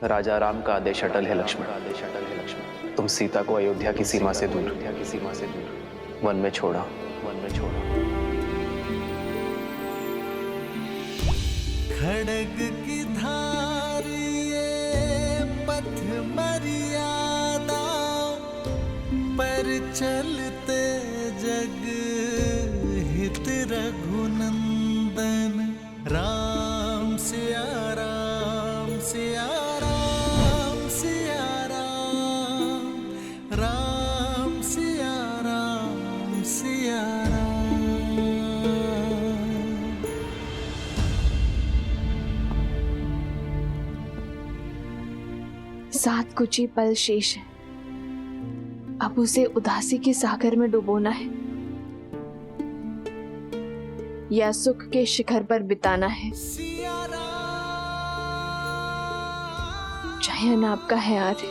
राजा राम का आदेश अटल है लक्ष्मण। तुम सीता को अयोध्या की सीमा से दूर वन में छोड़ा। खड़ग की धार ये पथ मर्यादा पर चलते जग हित रघुनंदन। राम सिया राम सिया राम सिया राम, राम सिया राम सिया राम। सात कुछ ही पल शेष है, अब उसे उदासी के सागर में डुबोना है या सुख के शिखर पर बिताना है। चयन आपका है आर्य।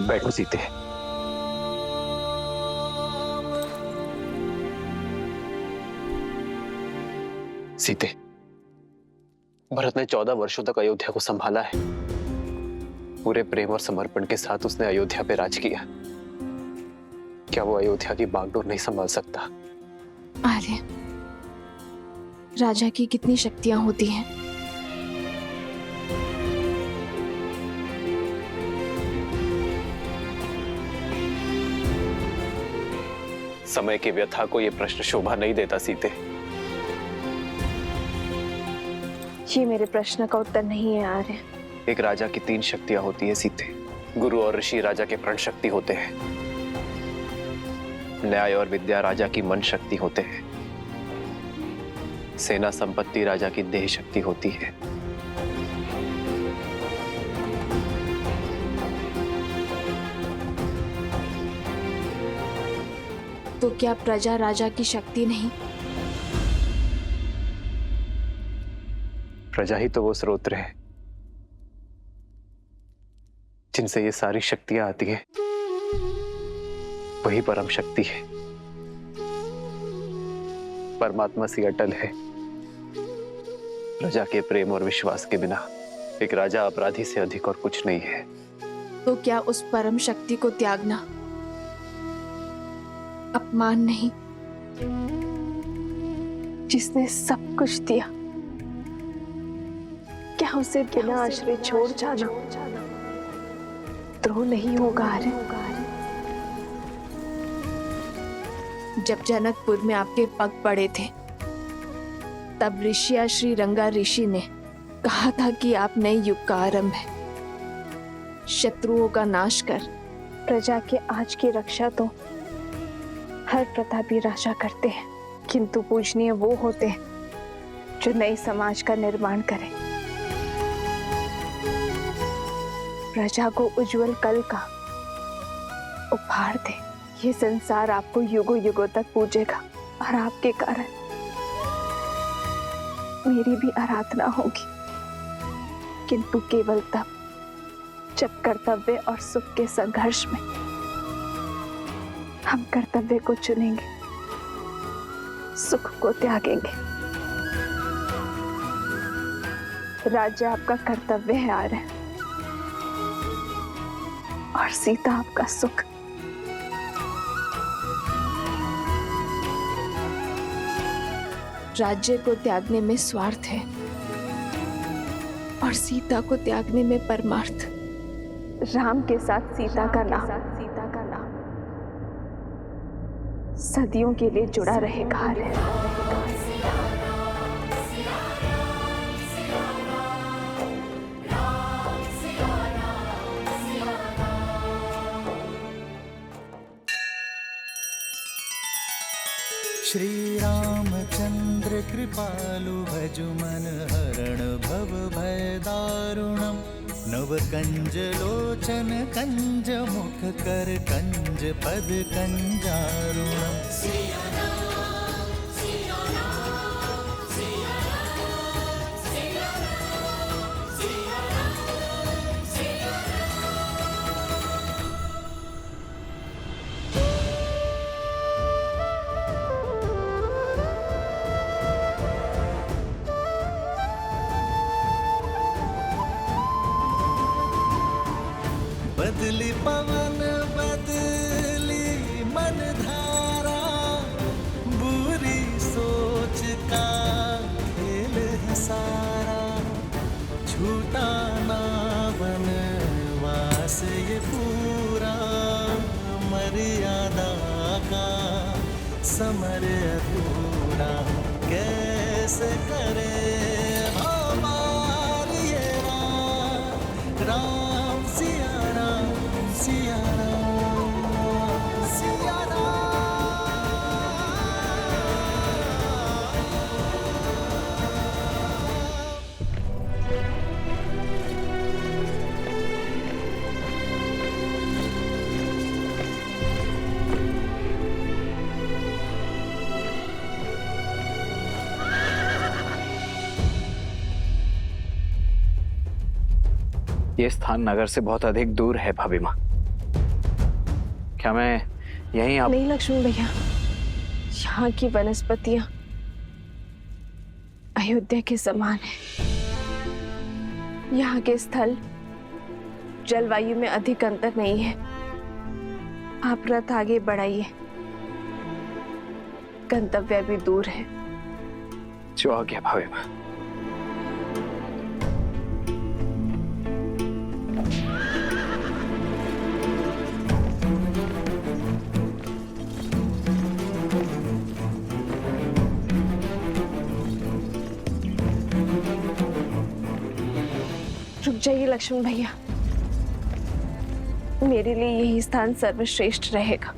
बैठो सीते। सीते, भरत ने 14 वर्षों तक अयोध्या को संभाला है। पूरे प्रेम और समर्पण के साथ उसने अयोध्या पे राज किया। क्या वो अयोध्या की बागडोर नहीं संभाल सकता? आर्य, राजा की कितनी शक्तियां होती हैं। समय की व्यथा को यह प्रश्न शोभा नहीं देता सीते। ये मेरे प्रश्न का उत्तर नहीं है आर्य। एक राजा की 3 शक्तियां होती है सीते। गुरु और ऋषि राजा के प्रण शक्ति होते हैं। न्याय और विद्या राजा की मन शक्ति होते हैं। सेना संपत्ति राजा की देह शक्ति होती है। तो क्या प्रजा राजा की शक्ति नहीं? प्रजा ही तो वो स्रोत है जिनसे ये सारी शक्तियां आती है। वही परम शक्ति है। परमात्मा सी अटल है। प्रजा के प्रेम और विश्वास के बिना एक राजा अपराधी से अधिक और कुछ नहीं है। तो क्या उस परम शक्ति को त्यागना अपमान नहीं? जिसने सब कुछ दिया, क्या उसे बिना आश्रय छोड़ जाना द्रोह नहीं होगा आर्य? जब जनकपुर में आपके पग पड़े थे, तब ऋषिया श्री रंगा ऋषि ने कहा था कि आप नए युग का आरंभ है। शत्रुओं का नाश कर प्रजा के आज की रक्षा तो हर प्रतापी राजा करते हैं, किंतु पूजनीय वो होते हैं जो नए समाज का निर्माण करें, प्रजा को उज्जवल कल का उपहार दे। ये संसार आपको युगों युगों तक पूजेगा और आपके कारण मेरी भी आराधना होगी, किंतु केवल तब जब कर्तव्य और सुख के संघर्ष में हम कर्तव्य को चुनेंगे, सुख को त्यागेंगे। राज्य आपका कर्तव्य है आर्य, और सीता आपका सुख। राज्य को त्यागने में स्वार्थ है और सीता को त्यागने में परमार्थ। राम के साथ सीता का नाम सदियों के लिए जुड़ा रहेगा आर्य। श्री रामचंद्र कृपालु भजु मन हरण भव भय दारुणम। नव कंज लोचन कंज मुख कर कंज पद कंजारुणम। बदली पवन बदली मन धारा, बुरी सोच का खेल है सारा, छूटा ना वनवास ये पूरा, मर्यादा का समर अधूरा, कैसे करे हमार ये राम सिया राम सिया राम सिया राम। ये स्थान नगर से बहुत अधिक दूर है भाभी माँ। क्या मैं यहीं आप... नहीं लक्ष्मण भैया, यहाँ की वनस्पतियां अयोध्या के समान है। यहाँ के स्थल जलवायु में अधिक अंतर नहीं है। आप रथ आगे बढ़ाइए, गंतव्य भी दूर है। जो आ गया भाभी माँ। रुक जाइए लक्ष्मण भैया, मेरे लिए यही स्थान सर्वश्रेष्ठ रहेगा।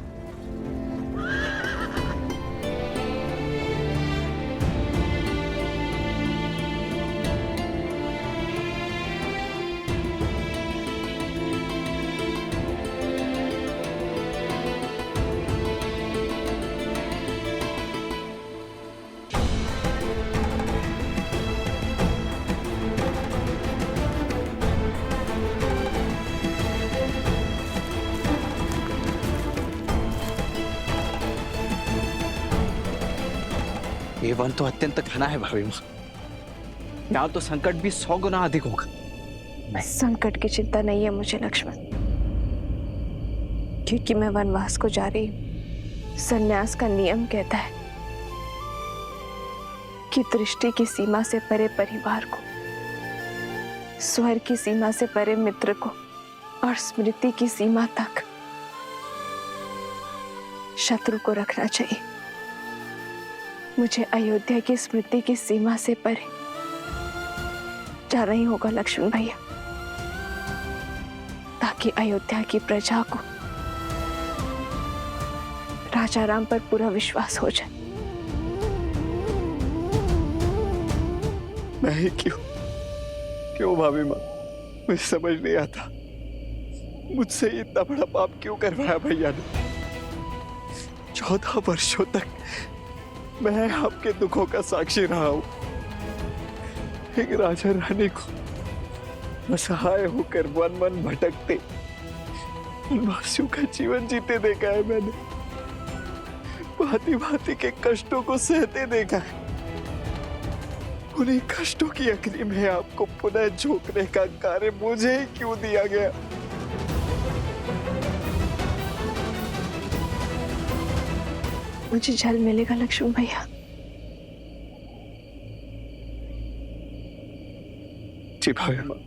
ये वन तो अत्यंत घना है भाभी माँ। यहाँ तो संकट भी 100 गुना अधिक होगा। संकट की चिंता नहीं है मुझे लक्ष्मण, क्योंकि मैं वनवास को जा रही हूँ। संन्यास का नियम कहता है कि दृष्टि की सीमा से परे परिवार को, स्वर की सीमा से परे मित्र को और स्मृति की सीमा तक शत्रु को रखना चाहिए। मुझे अयोध्या की स्मृति की सीमा से परे जाना ही होगा लक्ष्मण भैया, ताकि अयोध्या की प्रजा को राजा राम पर पूरा विश्वास हो जाए। मैं क्यों भाभी माँ, मुझे समझ नहीं आता मुझसे इतना बड़ा पाप क्यों करवाया भैया ने। 14 वर्षों तक मैं आपके दुखों का साक्षी रहा हूं। एक राजा रानी को असहाय होकर वन वन भटकते वासियों का जीवन जीते देखा है मैंने। भांति भांति के कष्टों को सहते देखा है। उन्हीं कष्टों की अग्नि में आपको पुनः झोंकने का कार्य मुझे ही क्यों दिया गया। मुझे जल मिलेगा लक्ष्मण भैया। जी भाभी माँ।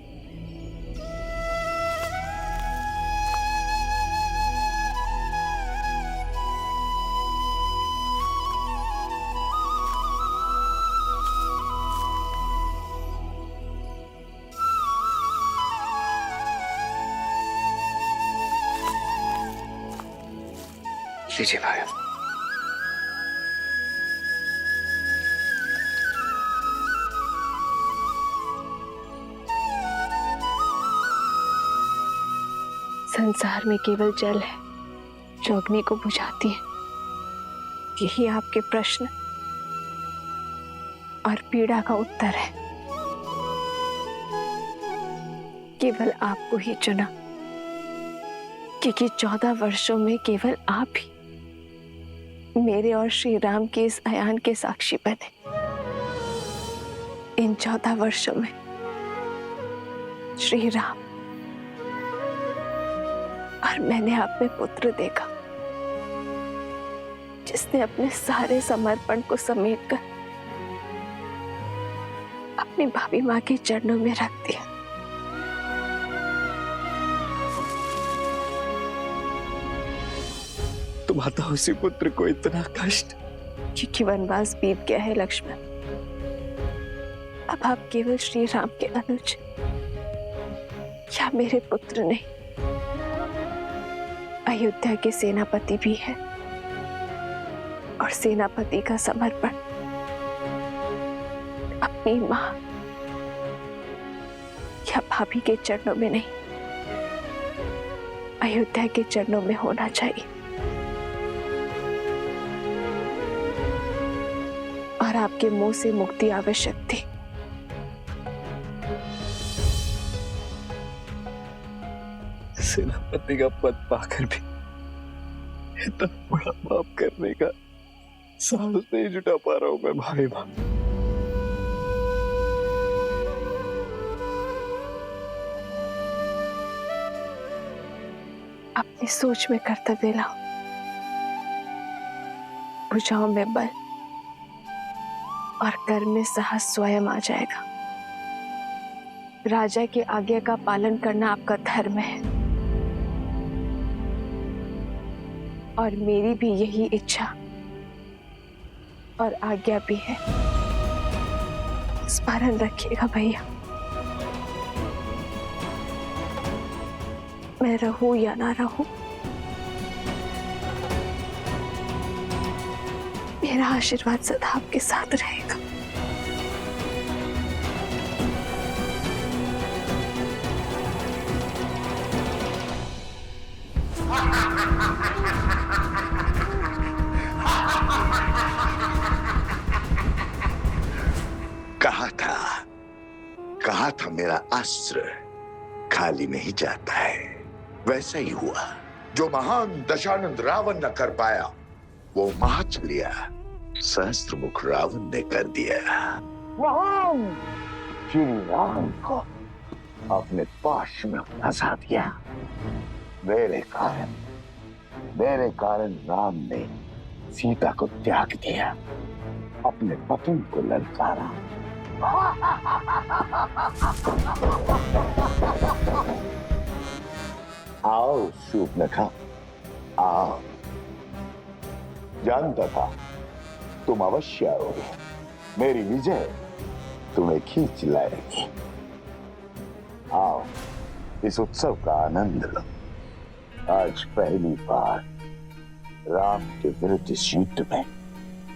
लीजिए भाई। संसार में केवल जल है जो अग्नि को बुझाती है। यही आपके प्रश्न और पीड़ा का उत्तर है। केवल आपको ही चुना, क्योंकि 14 वर्षों में केवल आप ही मेरे और श्री राम के इस अयान के साक्षी बने। इन 14 वर्षों में श्री राम और मैंने आप में पुत्र देखा जिसने अपने सारे समर्पण को समेटकर अपनी भाभी माँ के चरणों में रख दिया। तुम आता उसी पुत्र को इतना कष्ट। क्योंकि वनवास बीत गया है लक्ष्मण। अब आप केवल श्री राम के अनुज या मेरे पुत्र नहीं, अयोध्या के सेनापति भी है। और सेनापति का समर्पण अपनी मां या भाभी के चरणों में नहीं, अयोध्या के चरणों में होना चाहिए। और आपके मुंह से मुक्ति आवश्यक थी। सेनापति का पद पाकर भी इतना बड़ा पाप करने का साहस नहीं जुटा पा रहा हूं मैं भाभी मां। अपनी सोच में कर्तव्य लाओ, भुजाओं में बल और कर में साहस स्वयं आ जाएगा। राजा की आज्ञा का पालन करना आपका धर्म है और मेरी भी यही इच्छा और आज्ञा भी है। स्मरण रखिएगा भैया, मैं रहूं या ना रहूं, मेरा आशीर्वाद सदा आपके साथ रहेगा। कहा था मेरा अस्त्र खाली नहीं जाता है। वैसा ही हुआ, जो महान दशानंद रावण न कर पाया वो महाचलिया सहस्त्रमुख रावण ने कर दिया। महान श्री राम को अपने पाश में फंसा दिया। मेरे कारण राम ने सीता को त्याग दिया, अपने पति को ललकारा। आओ शूर्पणखा, आओ। जानता था तुम अवश्य आओगे। मेरी विजय तुम्हें खींच लाएगी। आओ, इस उत्सव का आनंद लो। आज पहली बार राम के विरुद्ध इस युद्ध में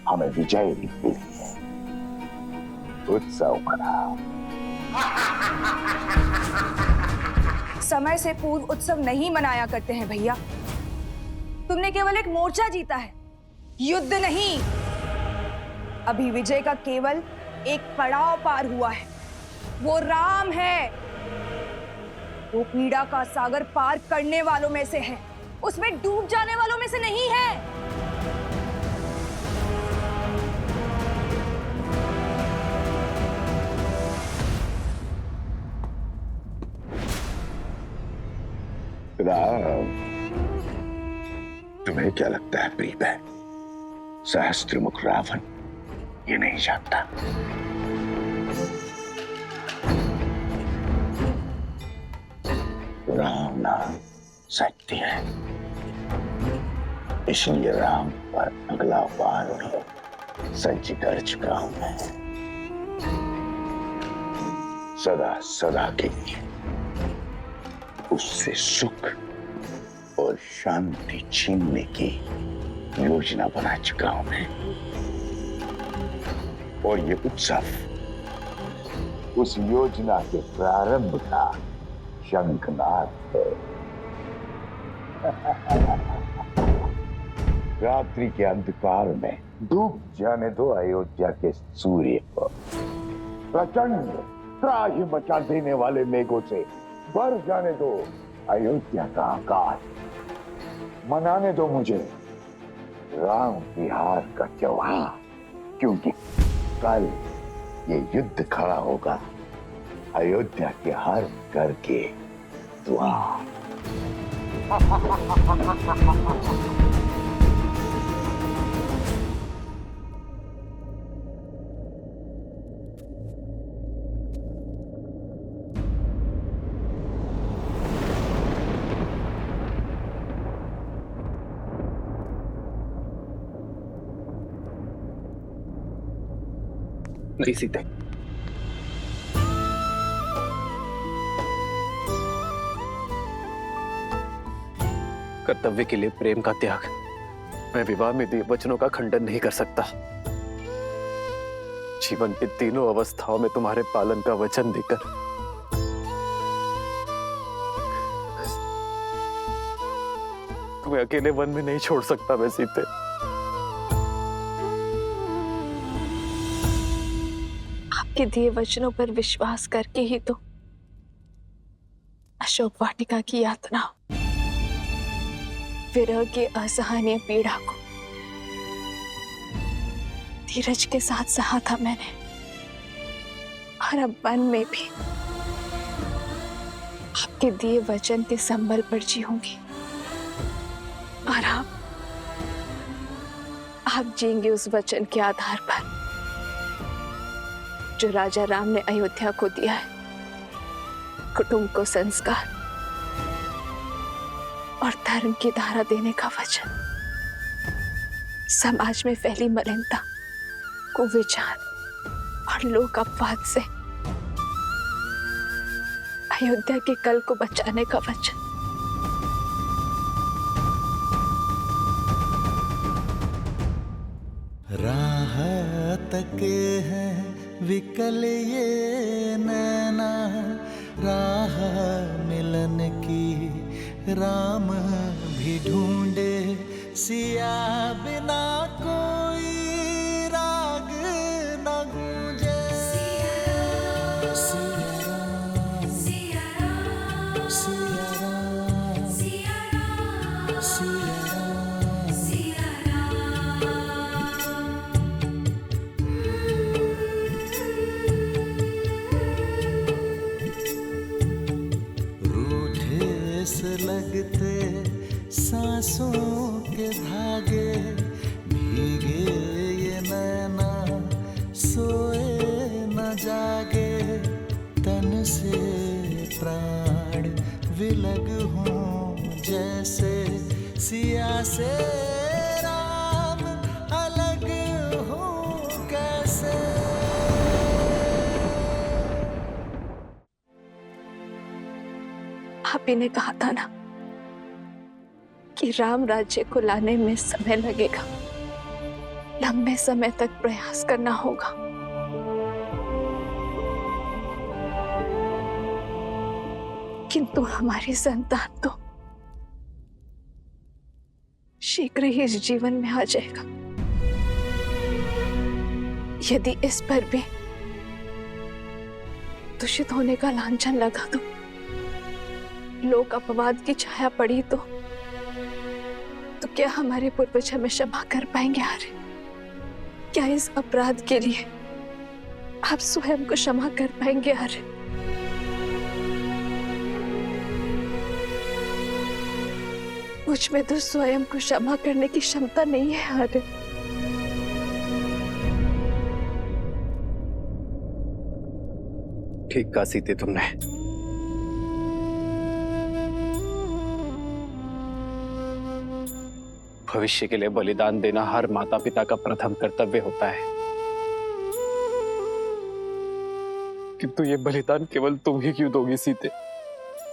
हमें विजय मिली है। उत्सव मनाओ। समय से पूर्व उत्सव नहीं मनाया करते हैं भैया। तुमने केवल एक मोर्चा जीता है, युद्ध नहीं। अभी विजय का केवल एक पड़ाव पार हुआ है, वो राम है। वो पीड़ा का सागर पार करने वालों में से है, उसमें डूब जाने वालों में से नहीं है। राम, तुम्हें क्या लगता है प्रिय बहन, सहस्त्रमुख रावण ये नहीं जानता। राम नाम सत्य है, इसलिए राम पर अगला बार भी सज्ज कर चुका हूं मैं। सदा सदा के लिए उससे सुख और शांति छीनने की योजना बना चुका हूं मैं। और ये उत्सव उस योजना के प्रारंभ का शंखनाद है। रात्रि के अंधकार में डूब जाने दो अयोध्या के सूर्य को। प्रचंड त्राहि मचा देने वाले मेघों से भर जाने दो अयोध्या का आकाश। मनाने दो मुझे राम की हार का त्योहार, क्योंकि कल ये युद्ध खड़ा होगा अयोध्या के हर घर के द्वार। नहीं सीते, कर्तव्य के लिए प्रेम का त्याग, मैं विवाह में दिए वचनों का खंडन नहीं कर सकता। जीवन की तीनों अवस्थाओं में तुम्हारे पालन का वचन देकर तुम्हें अकेले वन में नहीं छोड़ सकता मैं सीते। आपके दिए वचनों पर विश्वास करके ही तो अशोक वाटिका की यातना, विरह की असहनीय पीड़ा को धीरज के साथ सहा था मैंने, और अब मन में भी आपके दिए वचन के संबल पर जीऊंगी, और आप जिएंगे उस वचन के आधार पर जो राजा राम ने अयोध्या को दिया है, कुटुंब को संस्कार और धर्म की धारा देने का वचन। समाज में फैली मलिनता, कुविचार और लोक अपवाद से अयोध्या के कल को बचाने का वचन। राह तके हैं विकल ये नैना, राह मिलन की राम भी ढूंढे, सिया बिना कोई राग न गूंजे। सिया राम, सिया राम, सिया राम, सिया राम, सिया राम, सिया रूठे से लगते सांसों के धागे, भीगे ये नैना सोए न जागे, तन से प्राण विलग हों जैसे, सिया से राम अलग हों कैसे। आप ही ने कहा था ना कि राम राज्य को लाने में समय लगेगा, लंबे समय तक प्रयास करना होगा। किंतु हमारी संतान तो शीघ्र ही इस जीवन में आ जाएगा। यदि इस पर भी दूषित होने का लांछन लगा तो, लोक अपवाद की छाया पड़ी तो क्या हमारे पूर्वज हमें क्षमा कर पाएंगे? आर्य, क्या इस अपराध के लिए आप स्वयं को क्षमा कर पाएंगे? आर्य, मुझ में तो स्वयं को क्षमा करने की क्षमता नहीं है। आर्य, ठीक कहा सीते तुमने। भविष्य के लिए बलिदान देना हर माता पिता का प्रथम कर्तव्य होता है, किंतु ये बलिदान केवल तुम ही क्यों दोगी सीते?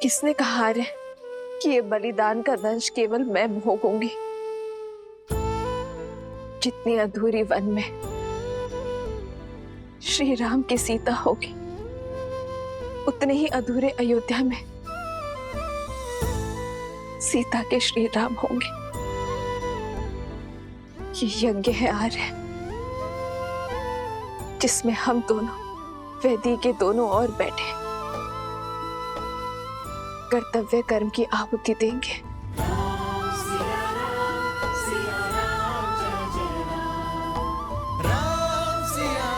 किसने कहा आर्य कि ये बलिदान का दंश केवल मैं भोगूंगी? जितनी अधूरी वन में श्री राम की सीता होगी, उतने ही अधूरे अयोध्या में सीता के श्री राम होंगे। ये यज्ञ है आर्य, जिसमें हम दोनों वेदी के दोनों ओर बैठे कर्तव्य कर्म की आहुति देंगे। राम सिया राम, जय जय राम, राम सिया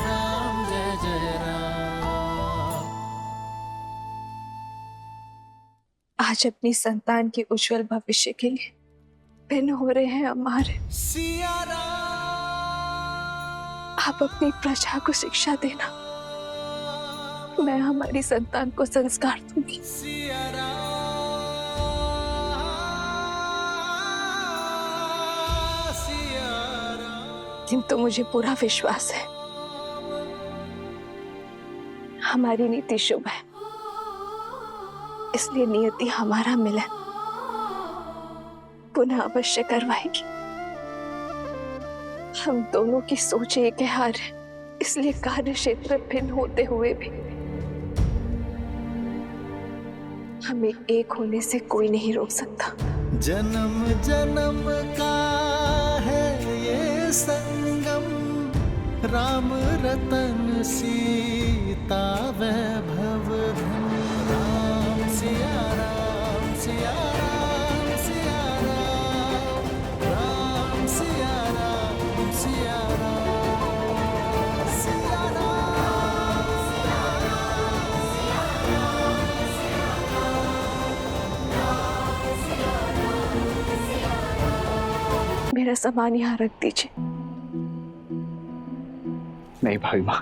राम, जय जय आज अपनी संतान के उज्जवल भविष्य के लिए भिन्न हो रहे हैं हमारे। सिया आप अपनी प्रजा को शिक्षा देना, मैं हमारी संतान को संस्कार दूंगी। किंतु मुझे पूरा विश्वास है हमारी नीति शुभ है, इसलिए नियति हमारा मिलन पुनः अवश्य करवाएगी। हम दोनों की सोच एक है, इसलिए कार्य क्षेत्र भिन्न होते हुए भी हमें एक होने से कोई नहीं रोक सकता। जन्म जन्म का है ये संगम, राम रतन सीता वैभव धन। राम सिया राम सिया राम सिया राम, राम सिया राम सिया राम सिया मेरा सामान यहाँ रख दीजिए। नहीं भाई माँ,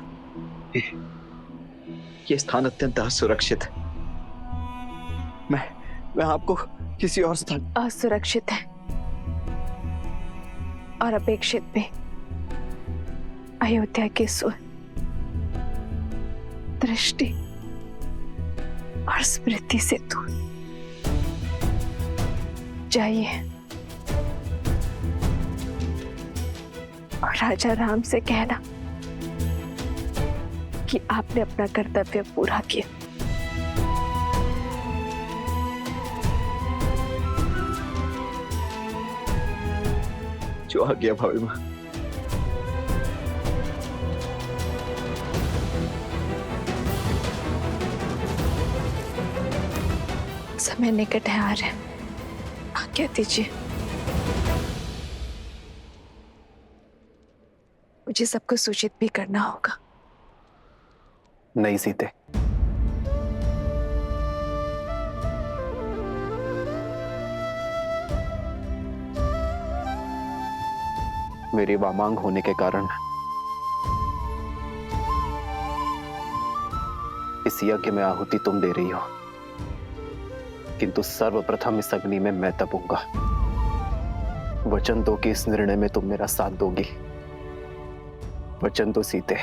ये स्थान अत्यंत असुरक्षित है। मैं आपको किसी और स्थान। असुरक्षित है और अपेक्षित भी। अयोध्या के सुर, दृष्टि और स्मृति से दूर जाइए और राजा राम से कहना कि आपने अपना कर्तव्य पूरा किया। जो आ गया भाभी माँ। समय निकट है, आ रहे हैं, आज्ञा दीजिए। मुझे सबको सूचित भी करना होगा। नहीं सीते, मेरी वामांग होने के कारण इस यज्ञ में आहुति तुम दे रही हो, किंतु सर्वप्रथम इस अग्नि में मैं तपूंगा। वचन दो कि इस निर्णय में तुम मेरा साथ दोगी। वचन दो सीते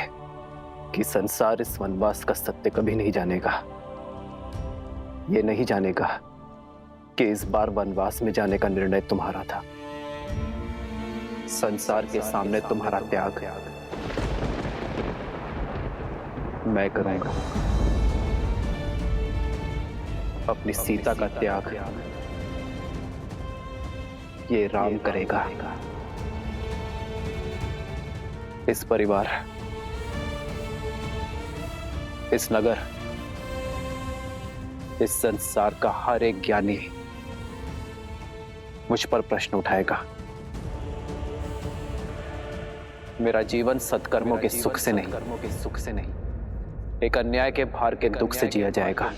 कि संसार इस वनवास का सत्य कभी नहीं जानेगा। ये नहीं जानेगा कि इस बार वनवास में जाने का निर्णय तुम्हारा था। संसार के सामने तुम्हारा त्याग मैं करूंगा। अपनी सीता का त्याग ये राम करेगा। इस परिवार, इस नगर, इस संसार का हर एक ज्ञानी मुझ पर प्रश्न उठाएगा। मेरा जीवन सत्कर्मों के सुख से नहीं, एक अन्याय के भार के दुख से जिया जाएगा।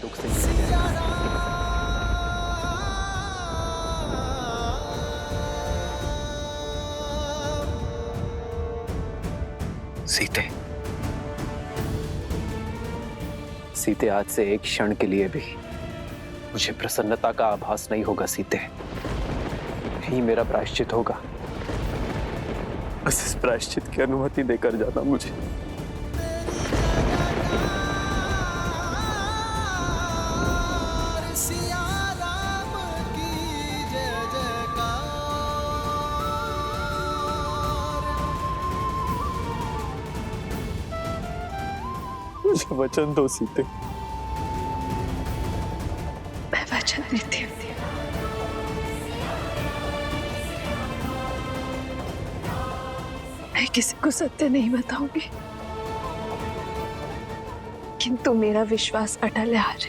सीते, आज से एक क्षण के लिए भी मुझे प्रसन्नता का आभास नहीं होगा। सीते, यही मेरा प्रायश्चित होगा। बस इस प्रायश्चित की अनुमति देकर जाना मुझे। मुझे वचन दो सीते। मैं वचन देती हूँ। मैं किसी को सत्य नहीं बताऊंगी, किंतु मेरा विश्वास अटल है। आज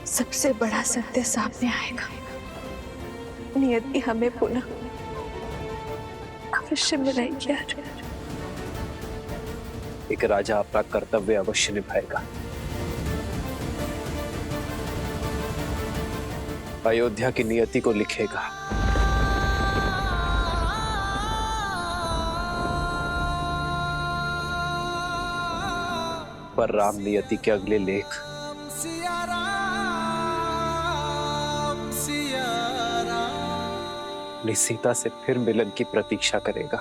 सबसे बड़ा सत्य सामने आएगा। नियति हमें पुनः अवश्य मिलाएगी। आज एक राजा अपना कर्तव्य अवश्य निभाएगा। अयोध्या की नियति को लिखेगा। पर राम नियति के अगले लेख सिया राम, सिया राम। अपनी सीता से फिर मिलन की प्रतीक्षा करेगा।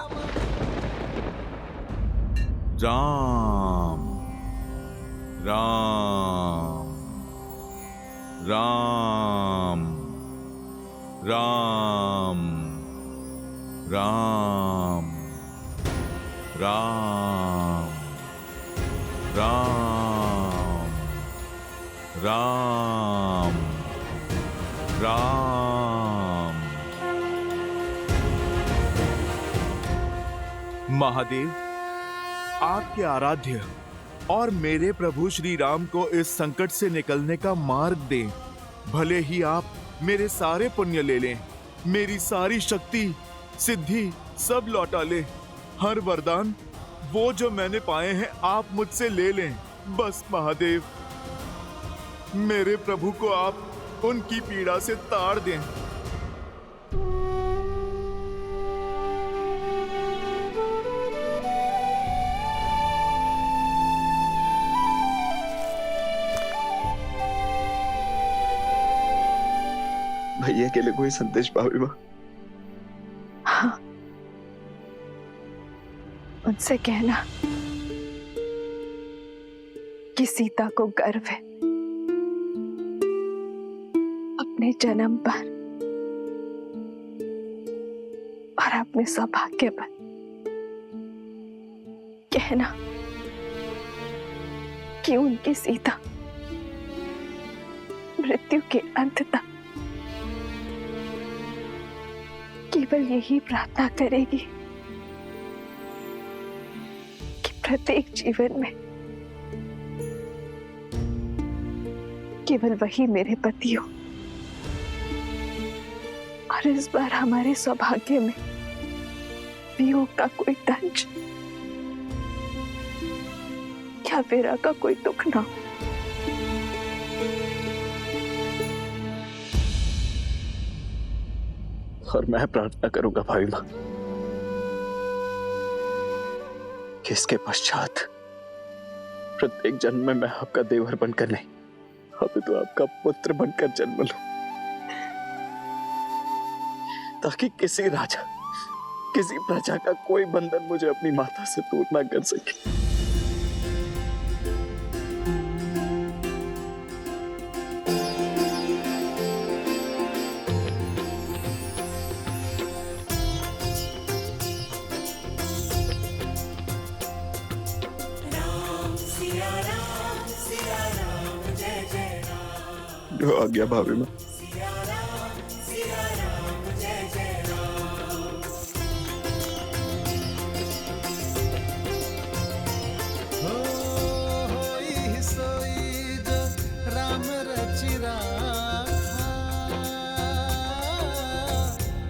राम राम राम राम राम राम राम राम राम। महादेव, आपके आराध्य और मेरे प्रभु श्री राम को इस संकट से निकलने का मार्ग दें। भले ही आप मेरे सारे पुण्य ले लें, मेरी सारी शक्ति सिद्धि सब लौटा लें। हर वरदान वो जो मैंने पाए हैं आप मुझसे ले लें। बस महादेव, मेरे प्रभु को आप उनकी पीड़ा से ताड़ दें। भैया के लिए कोई संदेश भाभी माँ? हाँ, उनसे कहना कि सीता को गर्व है अपने जन्म पर और अपने सौभाग्य पर। कहना कि उनकी सीता मृत्यु के अंत तक केवल यही प्रार्थना करेगी कि प्रत्येक जीवन में केवल वही मेरे पति हो। और इस बार हमारे सौभाग्य में वियोग का कोई दंश या वीरा का कोई दुख ना हो। और मैं प्रार्थना करूंगा भाभी माँ कि इसके पश्चात प्रत्येक जन्म में मैं आपका देवर बनकर नहीं, अभी तो आपका पुत्र बनकर जन्म लूं, ताकि किसी राजा, किसी प्रजा का कोई बंधन मुझे अपनी माता से दूर ना कर सके। जो आ गया भाभी माँ। होई सोई जो राम रचि राखा,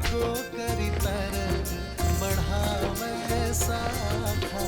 को करी तर बढ़ावे साखा।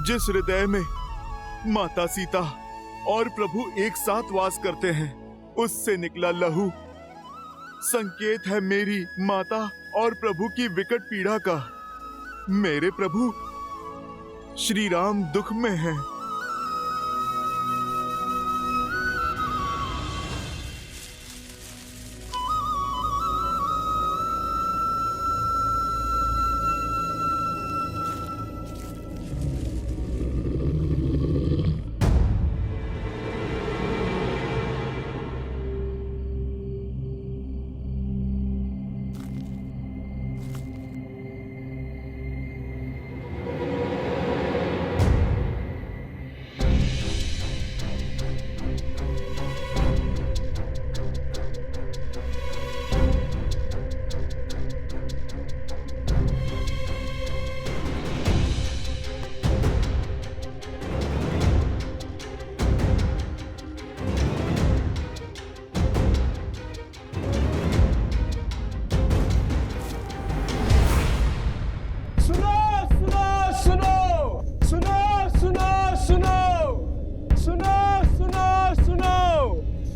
जिस हृदय में माता सीता और प्रभु एक साथ वास करते हैं, उससे निकला लहू संकेत है मेरी माता और प्रभु की विकट पीड़ा का। मेरे प्रभु श्री राम दुख में हैं।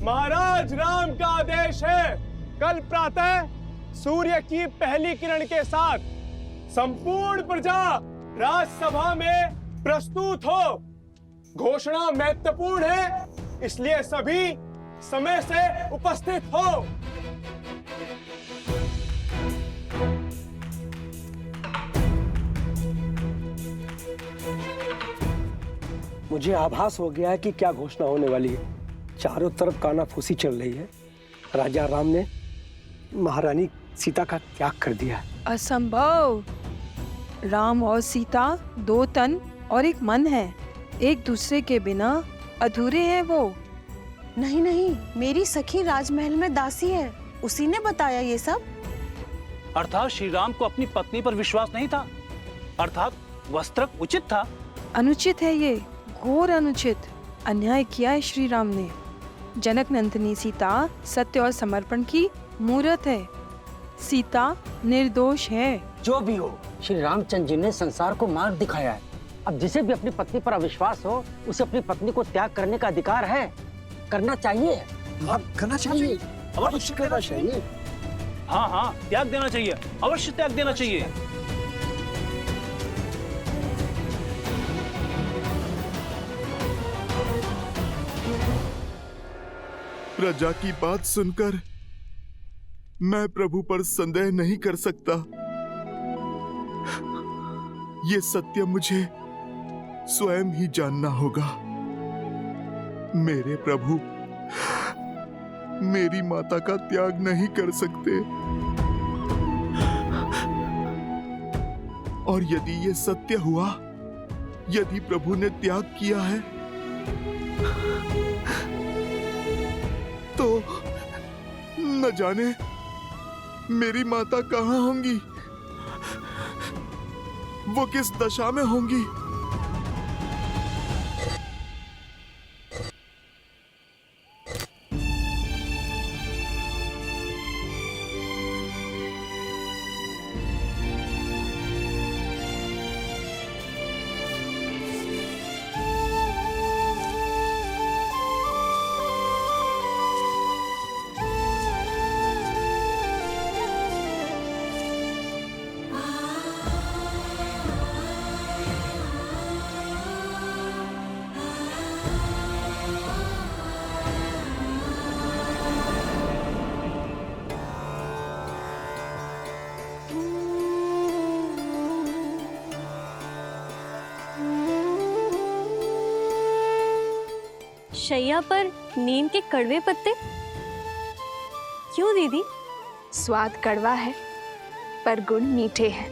महाराज राम का आदेश है, कल प्रातः सूर्य की पहली किरण के साथ संपूर्ण प्रजा राजसभा में प्रस्तुत हो। घोषणा महत्वपूर्ण है, इसलिए सभी समय से उपस्थित हो। मुझे आभास हो गया है कि क्या घोषणा होने वाली है। चारों तरफ कानाफूसी चल रही है। राजा राम ने महारानी सीता का त्याग कर दिया है। असंभव। राम और सीता दो तन और एक मन है, एक दूसरे के बिना अधूरे हैं वो। नहीं नहीं, मेरी सखी राजमहल में दासी है, उसी ने बताया ये सब। अर्थात श्री राम को अपनी पत्नी पर विश्वास नहीं था, अर्थात वस्त्र उचित था। अनुचित है ये, घोर अनुचित। अन्याय किया है श्री राम ने। जनक नंदिनी सीता सत्य और समर्पण की मूर्त है। सीता निर्दोष है। जो भी हो, श्री रामचंद्र जी ने संसार को मार्ग दिखाया है। अब जिसे भी अपनी पत्नी पर अविश्वास हो, उसे अपनी पत्नी को त्याग करने का अधिकार है, करना चाहिए। हाँ, करना चाहिए, अवश्य करना चाहिए। हाँ हाँ, त्याग देना चाहिए, अवश्य त्याग देना चाहिए। प्रजा की बात सुनकर मैं प्रभु पर संदेह नहीं कर सकता। ये सत्य मुझे स्वयं ही जानना होगा। मेरे प्रभु मेरी माता का त्याग नहीं कर सकते, और यदि ये सत्य हुआ, यदि प्रभु ने त्याग किया है, तो न जाने मेरी माता कहाँ होंगी, वो किस दशा में होंगी। शैया पर नीम के कड़वे पत्ते क्यों दीदी? स्वाद कड़वा है पर गुण मीठे हैं।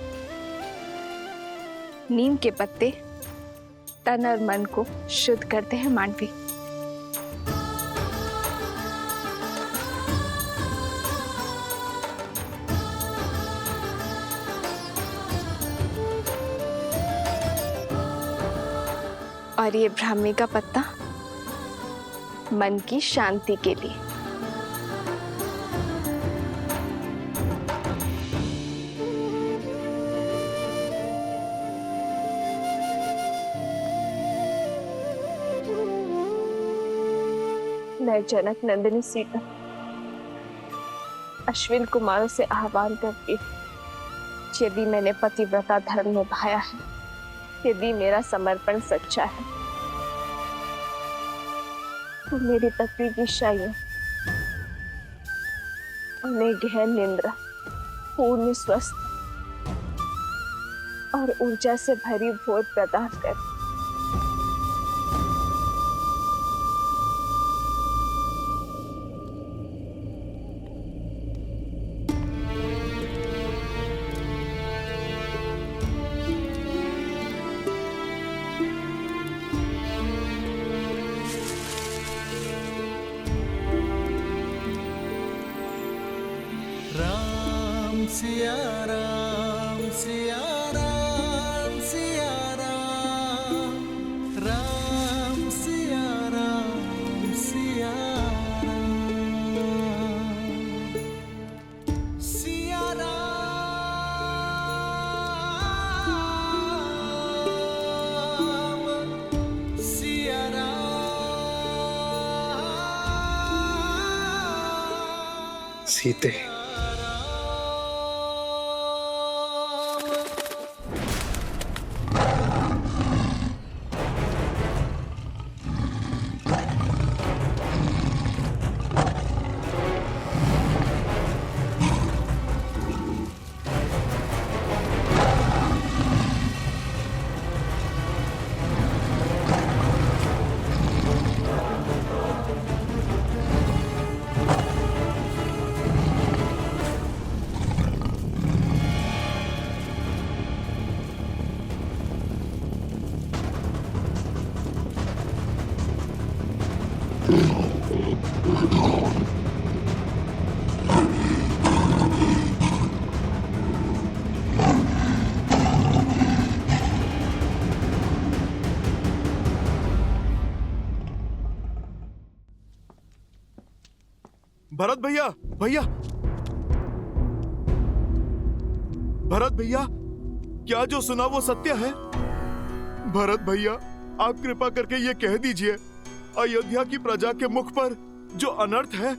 नीम के पत्ते तन और मन को शुद्ध करते हैं मांडवी। और ये ब्राह्मी का पत्ता मन की शांति के लिए। मैं जनक नंदिनी सीता अश्विन कुमारों से आह्वान करती हूँ, यदि मैंने पतिव्रता धर्म निभाया है, यदि मेरा समर्पण सच्चा है, तो मेरी पत्नी की शयन उन्हें गहन निंद्रा, पूर्ण स्वस्थ और ऊर्जा से भरी भोर प्रदान कर। राम सिया राम सिया राम सिया राम, राम सिया राम सिया राम, सिया राम, सिया राम। सीते, भरत भैया, भरत भैया, क्या जो सुना वो सत्य है? भरत भैया, आप कृपा करके ये कह दीजिए, अयोध्या की प्रजा के मुख पर जो अनर्थ है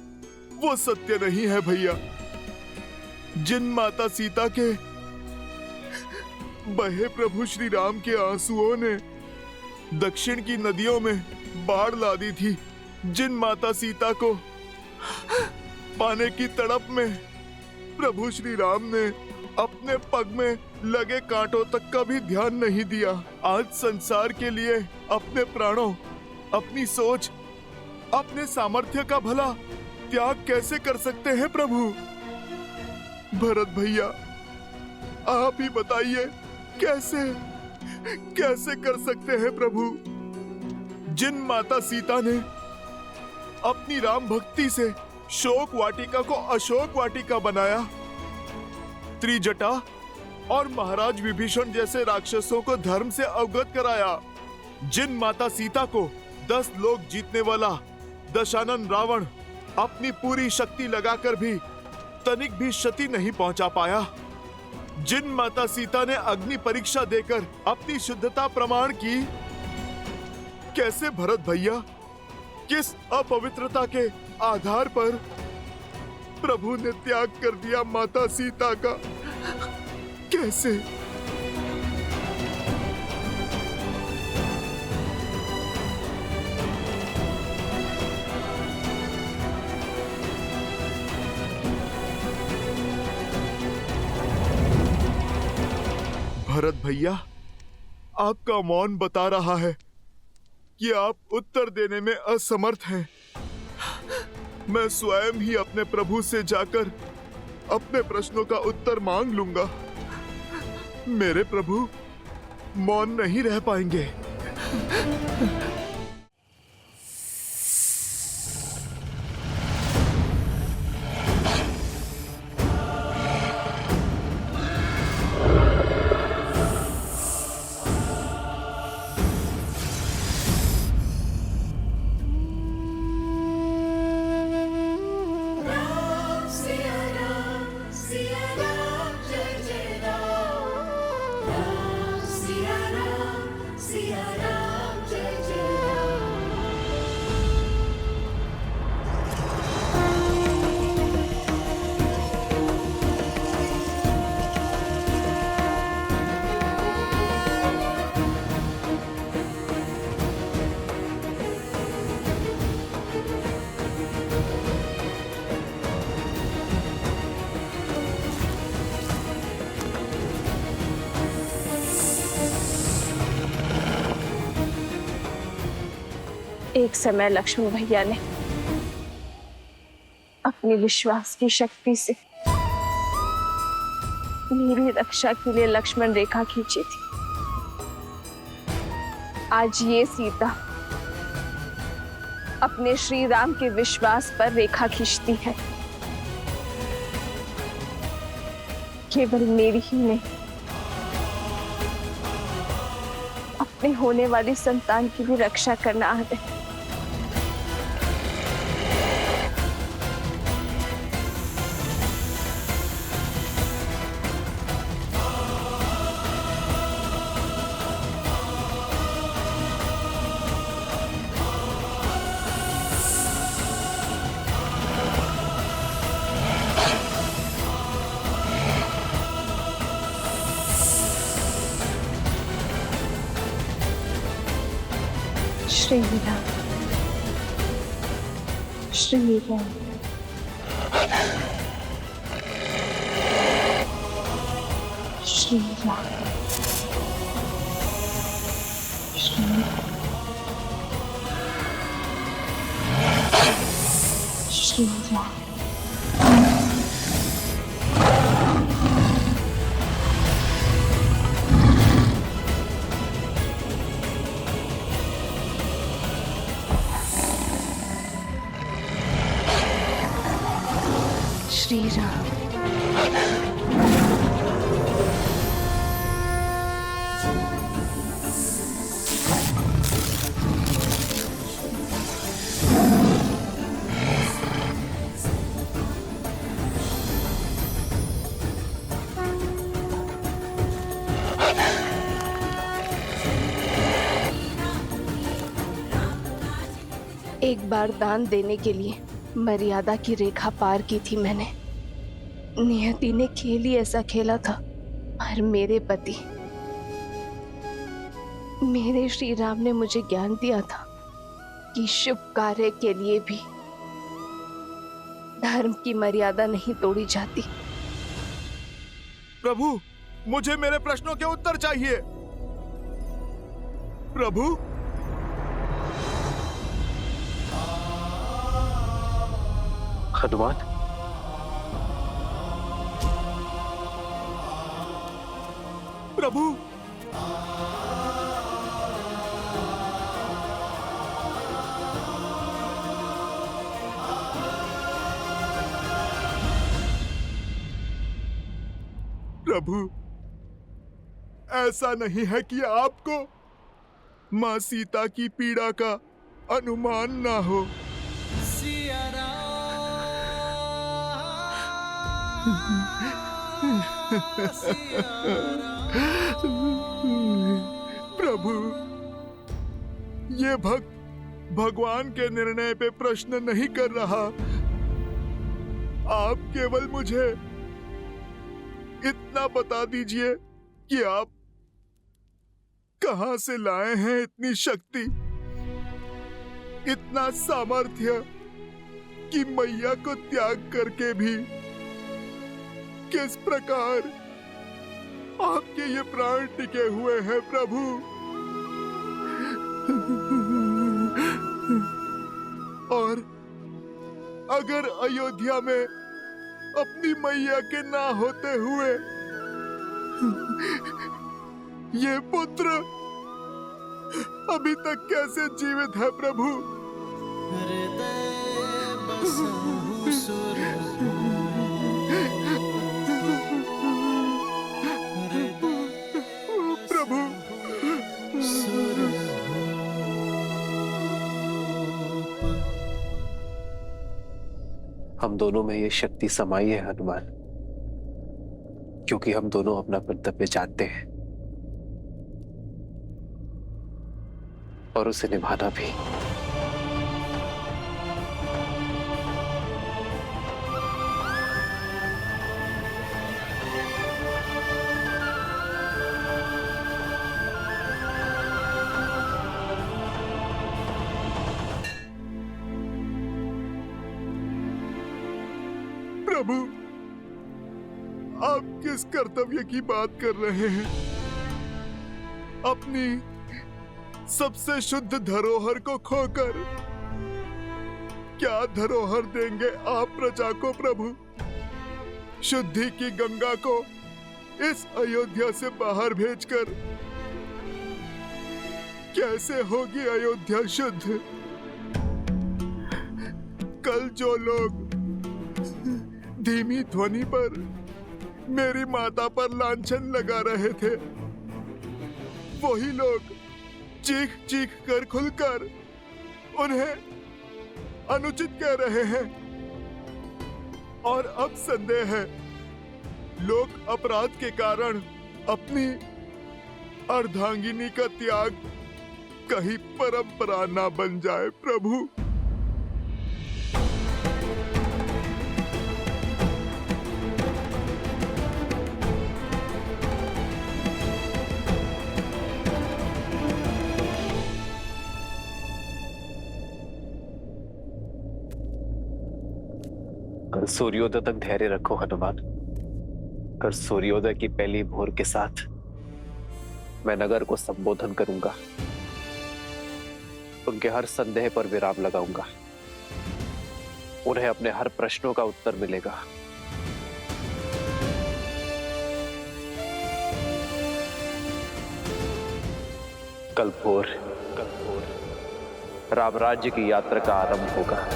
वो सत्य नहीं है भैया। जिन माता सीता के बहे प्रभु श्री राम के आंसुओं ने दक्षिण की नदियों में बाढ़ ला दी थी, जिन माता सीता को पाने की तड़प में प्रभु श्री राम ने अपने पग में लगे कांटों तक का भी ध्यान नहीं दिया, आज संसार के लिए अपने प्राणों, अपनी सोच, अपने सामर्थ्य का भला त्याग कैसे कर सकते हैं प्रभु? भरत भैया, आप ही बताइए, कैसे कैसे कर सकते हैं प्रभु? जिन माता सीता ने अपनी राम भक्ति से शोक वाटिका को अशोक वाटिका बनाया, त्रिजटा और महाराज विभीषण जैसे राक्षसों को धर्म से अवगत कराया, जिन माता सीता को 10 लोक जीतने वाला दशानन रावण अपनी पूरी शक्ति लगाकर भी तनिक भी क्षति नहीं पहुंचा पाया, जिन माता सीता ने अग्नि परीक्षा देकर अपनी शुद्धता प्रमाण की, कैसे भरत भैया, किस अपवित्रता के आधार पर प्रभु ने त्याग कर दिया माता सीता का? कैसे? भरत भैया, आपका मौन बता रहा है कि आप उत्तर देने में असमर्थ हैं। मैं स्वयं ही अपने प्रभु से जाकर अपने प्रश्नों का उत्तर मांग लूंगा। मेरे प्रभु मौन नहीं रह पाएंगे। सिया राम जय जय एक समय लक्ष्मण भैया ने अपनी विश्वास की शक्ति से मेरी रक्षा के लिए लक्ष्मण रेखा खींची थी। आज ये सीता अपने श्री राम के विश्वास पर रेखा खींचती है। केवल मेरी ही नहीं, अपने होने वाली संतान की भी रक्षा करना आता है। श्री राम, श्री राम। श्री राम, श्री श्री राम। श्री राम। एक बार दान देने के लिए मर्यादा की रेखा पार की थी मैंने। नियति ने खेल ही ऐसा खेला था, पर मेरे पति मेरे श्री राम ने मुझे ज्ञान दिया था कि शुभ कार्य के लिए भी धर्म की मर्यादा नहीं तोड़ी जाती। प्रभु, मुझे मेरे प्रश्नों के उत्तर चाहिए। प्रभु, हनुमान, प्रभु, प्रभु, ऐसा नहीं है कि आपको मां सीता की पीड़ा का अनुमान ना हो। सिया प्रभु, ये भक्त भगवान के निर्णय पे प्रश्न नहीं कर रहा। आप केवल मुझे इतना बता दीजिए कि आप कहां से लाए हैं इतनी शक्ति, इतना सामर्थ्य कि मैया को त्याग करके भी किस प्रकार आपके ये प्राण टिके हुए हैं प्रभु। और अगर अयोध्या में अपनी मैया के ना होते हुए ये पुत्र अभी तक कैसे जीवित है प्रभु? प्रभु, हम दोनों में ये शक्ति समाई है हनुमान, क्योंकि हम दोनों अपना कर्तव्य जानते हैं और उसे निभाना भी। प्रभु, आप किस कर्तव्य की बात कर रहे हैं? अपनी सबसे शुद्ध धरोहर को खोकर क्या धरोहर देंगे आप प्रजा को प्रभु? शुद्धि की गंगा को इस अयोध्या से बाहर भेजकर कैसे होगी अयोध्या शुद्ध? कल जो लोग धीमी ध्वनि पर मेरी माता पर लांछन लगा रहे थे, वही लोग चीख चीख कर खुलकर उन्हें अनुचित कह रहे हैं। और अब संदेह है, लोग अपराध के कारण अपनी अर्धांगिनी का त्याग कहीं परंपरा ना बन जाए प्रभु। कल सूर्योदय तक धैर्य रखो हनुमान। कल सूर्योदय की पहली भोर के साथ मैं नगर को संबोधन करूंगा, उनके हर संदेह पर विराम लगाऊंगा, उन्हें अपने हर प्रश्नों का उत्तर मिलेगा। कल भोर राम राज्य की यात्रा का आरंभ होगा।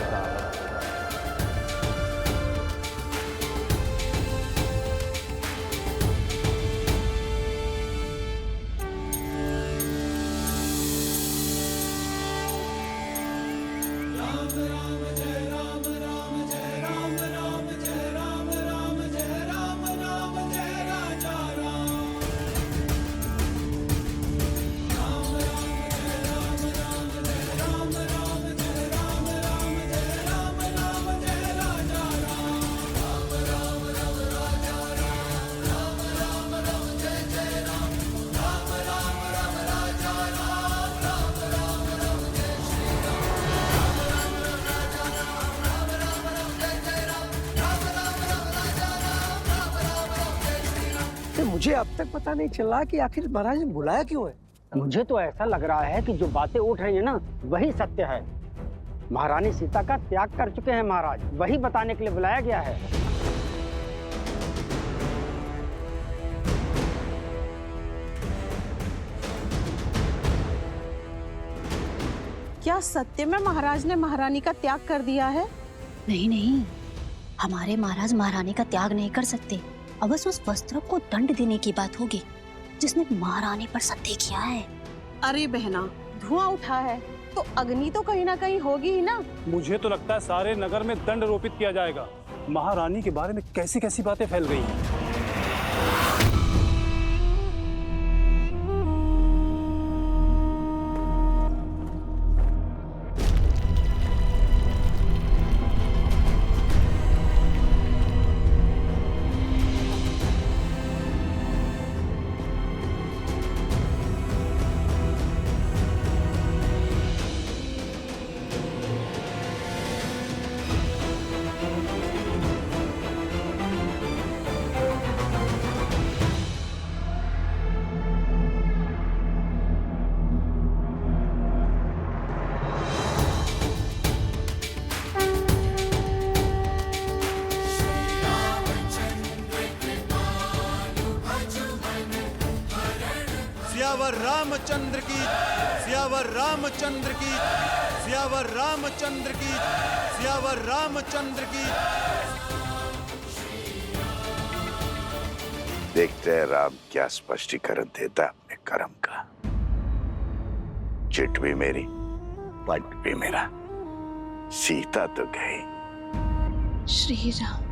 मुझे अब तक पता नहीं चला कि आखिर महाराज ने बुलाया क्यों है। मुझे तो ऐसा लग रहा है कि जो बातें उठ रही है ना, वही सत्य है। महारानी सीता का त्याग कर चुके हैं महाराज, वही बताने के लिए बुलाया गया है। क्या सत्य में महाराज ने महारानी का त्याग कर दिया है? नहीं नहीं, हमारे महाराज महारानी का त्याग नहीं कर सकते। अवश्य उस वस्त्र को दंड देने की बात होगी जिसने महारानी पर सत्य किया है। अरे बहना, धुआं उठा है तो अग्नि तो कहीं ना कहीं होगी ही ना। मुझे तो लगता है सारे नगर में दंड रोपित किया जाएगा। महारानी के बारे में कैसी कैसी बातें फैल गई हैं। सियावर रामचंद्र की, सियावर रामचंद्र की, सियावर रामचंद्र की, सियावर रामचंद्र की। देखते हैं राम क्या स्पष्टीकरण देता है अपने कर्म का। चिट भी मेरी, पट भी मेरा, सीता तो गई। श्री राम।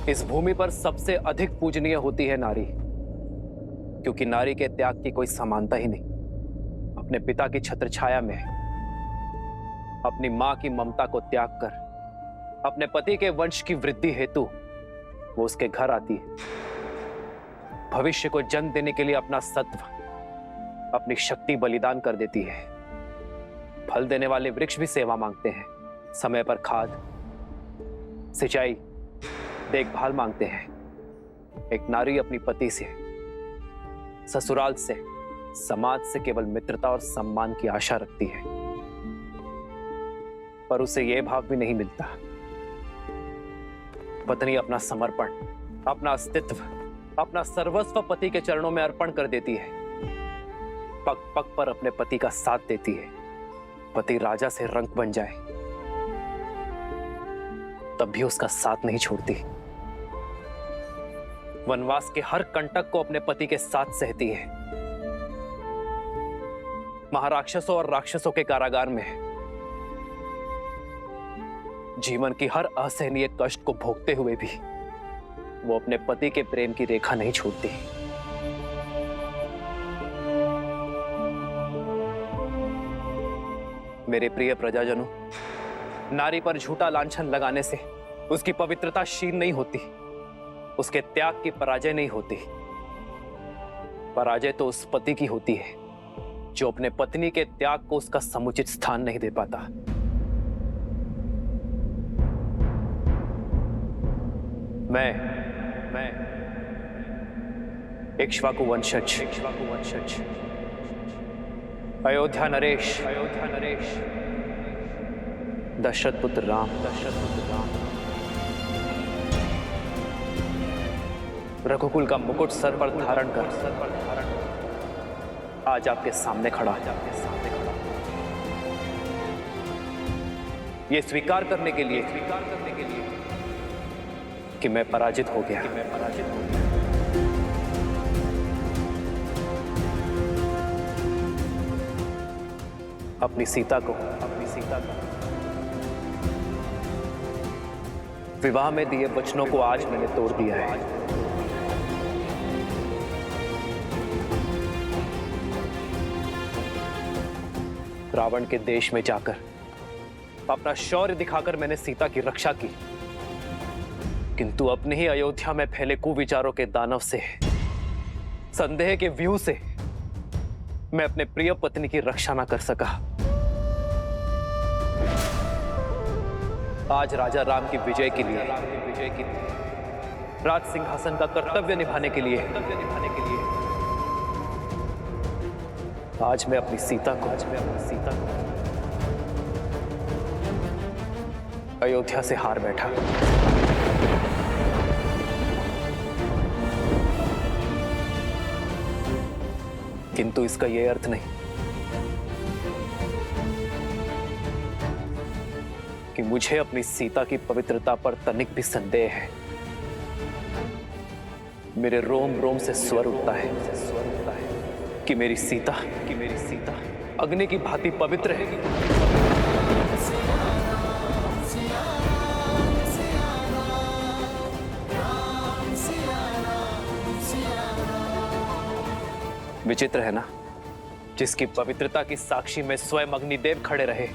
इस भूमि पर सबसे अधिक पूजनीय होती है नारी, क्योंकि नारी के त्याग की कोई समानता ही नहीं। अपने पिता की छत्रछाया में अपनी मां की ममता को त्याग कर अपने पति के वंश की वृद्धि हेतु वो उसके घर आती है। भविष्य को जन्म देने के लिए अपना सत्व, अपनी शक्ति बलिदान कर देती है। फल देने वाले वृक्ष भी सेवा मांगते हैं, समय पर खाद, सिंचाई, देखभाल मांगते हैं। एक नारी अपनी पति से, ससुराल से, समाज से केवल मित्रता और सम्मान की आशा रखती है, पर उसे यह भाव भी नहीं मिलता। पत्नी अपना समर्पण, अपना अस्तित्व, अपना सर्वस्व पति के चरणों में अर्पण कर देती है। पग पग पर अपने पति का साथ देती है। पति राजा से रंक बन जाए तब भी उसका साथ नहीं छोड़ती। वनवास के हर कंटक को अपने पति के साथ सहती है। महाराक्षसों और राक्षसों के कारागार में जीवन की हर असहनीय कष्ट को भोगते हुए भी वो अपने पति के प्रेम की रेखा नहीं छोड़ती। मेरे प्रिय प्रजाजनों, नारी पर झूठा लांछन लगाने से उसकी पवित्रता क्षीण नहीं होती, उसके त्याग की पराजय नहीं होती। पराजय तो उस पति की होती है जो अपने पत्नी के त्याग को उसका समुचित स्थान नहीं दे पाता। मैं इक्ष्वाकु वंशज अयोध्या नरेश दशरथ पुत्र राम रघुकुल का मुकुट सर पर धारण कर आज आपके सामने खड़ा ये स्वीकार करने के लिए कि मैं पराजित हो गया। अपनी सीता को विवाह में दिए वचनों को आज मैंने तोड़ दिया है। रावण के देश में जाकर अपना शौर्य दिखाकर मैंने सीता की रक्षा की, किंतु अपने ही अयोध्या में फैले कुविचारों के दानव से, संदेह के व्यूह से मैं अपने प्रिय पत्नी की रक्षा ना कर सका। आज राजा राम की विजय के लिए, राज सिंहासन का कर्तव्य निभाने के लिए आज मैं अपनी सीता को अयोध्या से हार बैठा। किंतु इसका यह अर्थ नहीं कि मुझे अपनी सीता की पवित्रता पर तनिक भी संदेह है। मेरे रोम रोम से स्वर उठता है कि मेरी सीता अग्नि की भांति पवित्र है। विचित्र है ना, जिसकी पवित्रता की साक्षी में स्वयं अग्निदेव खड़े रहे,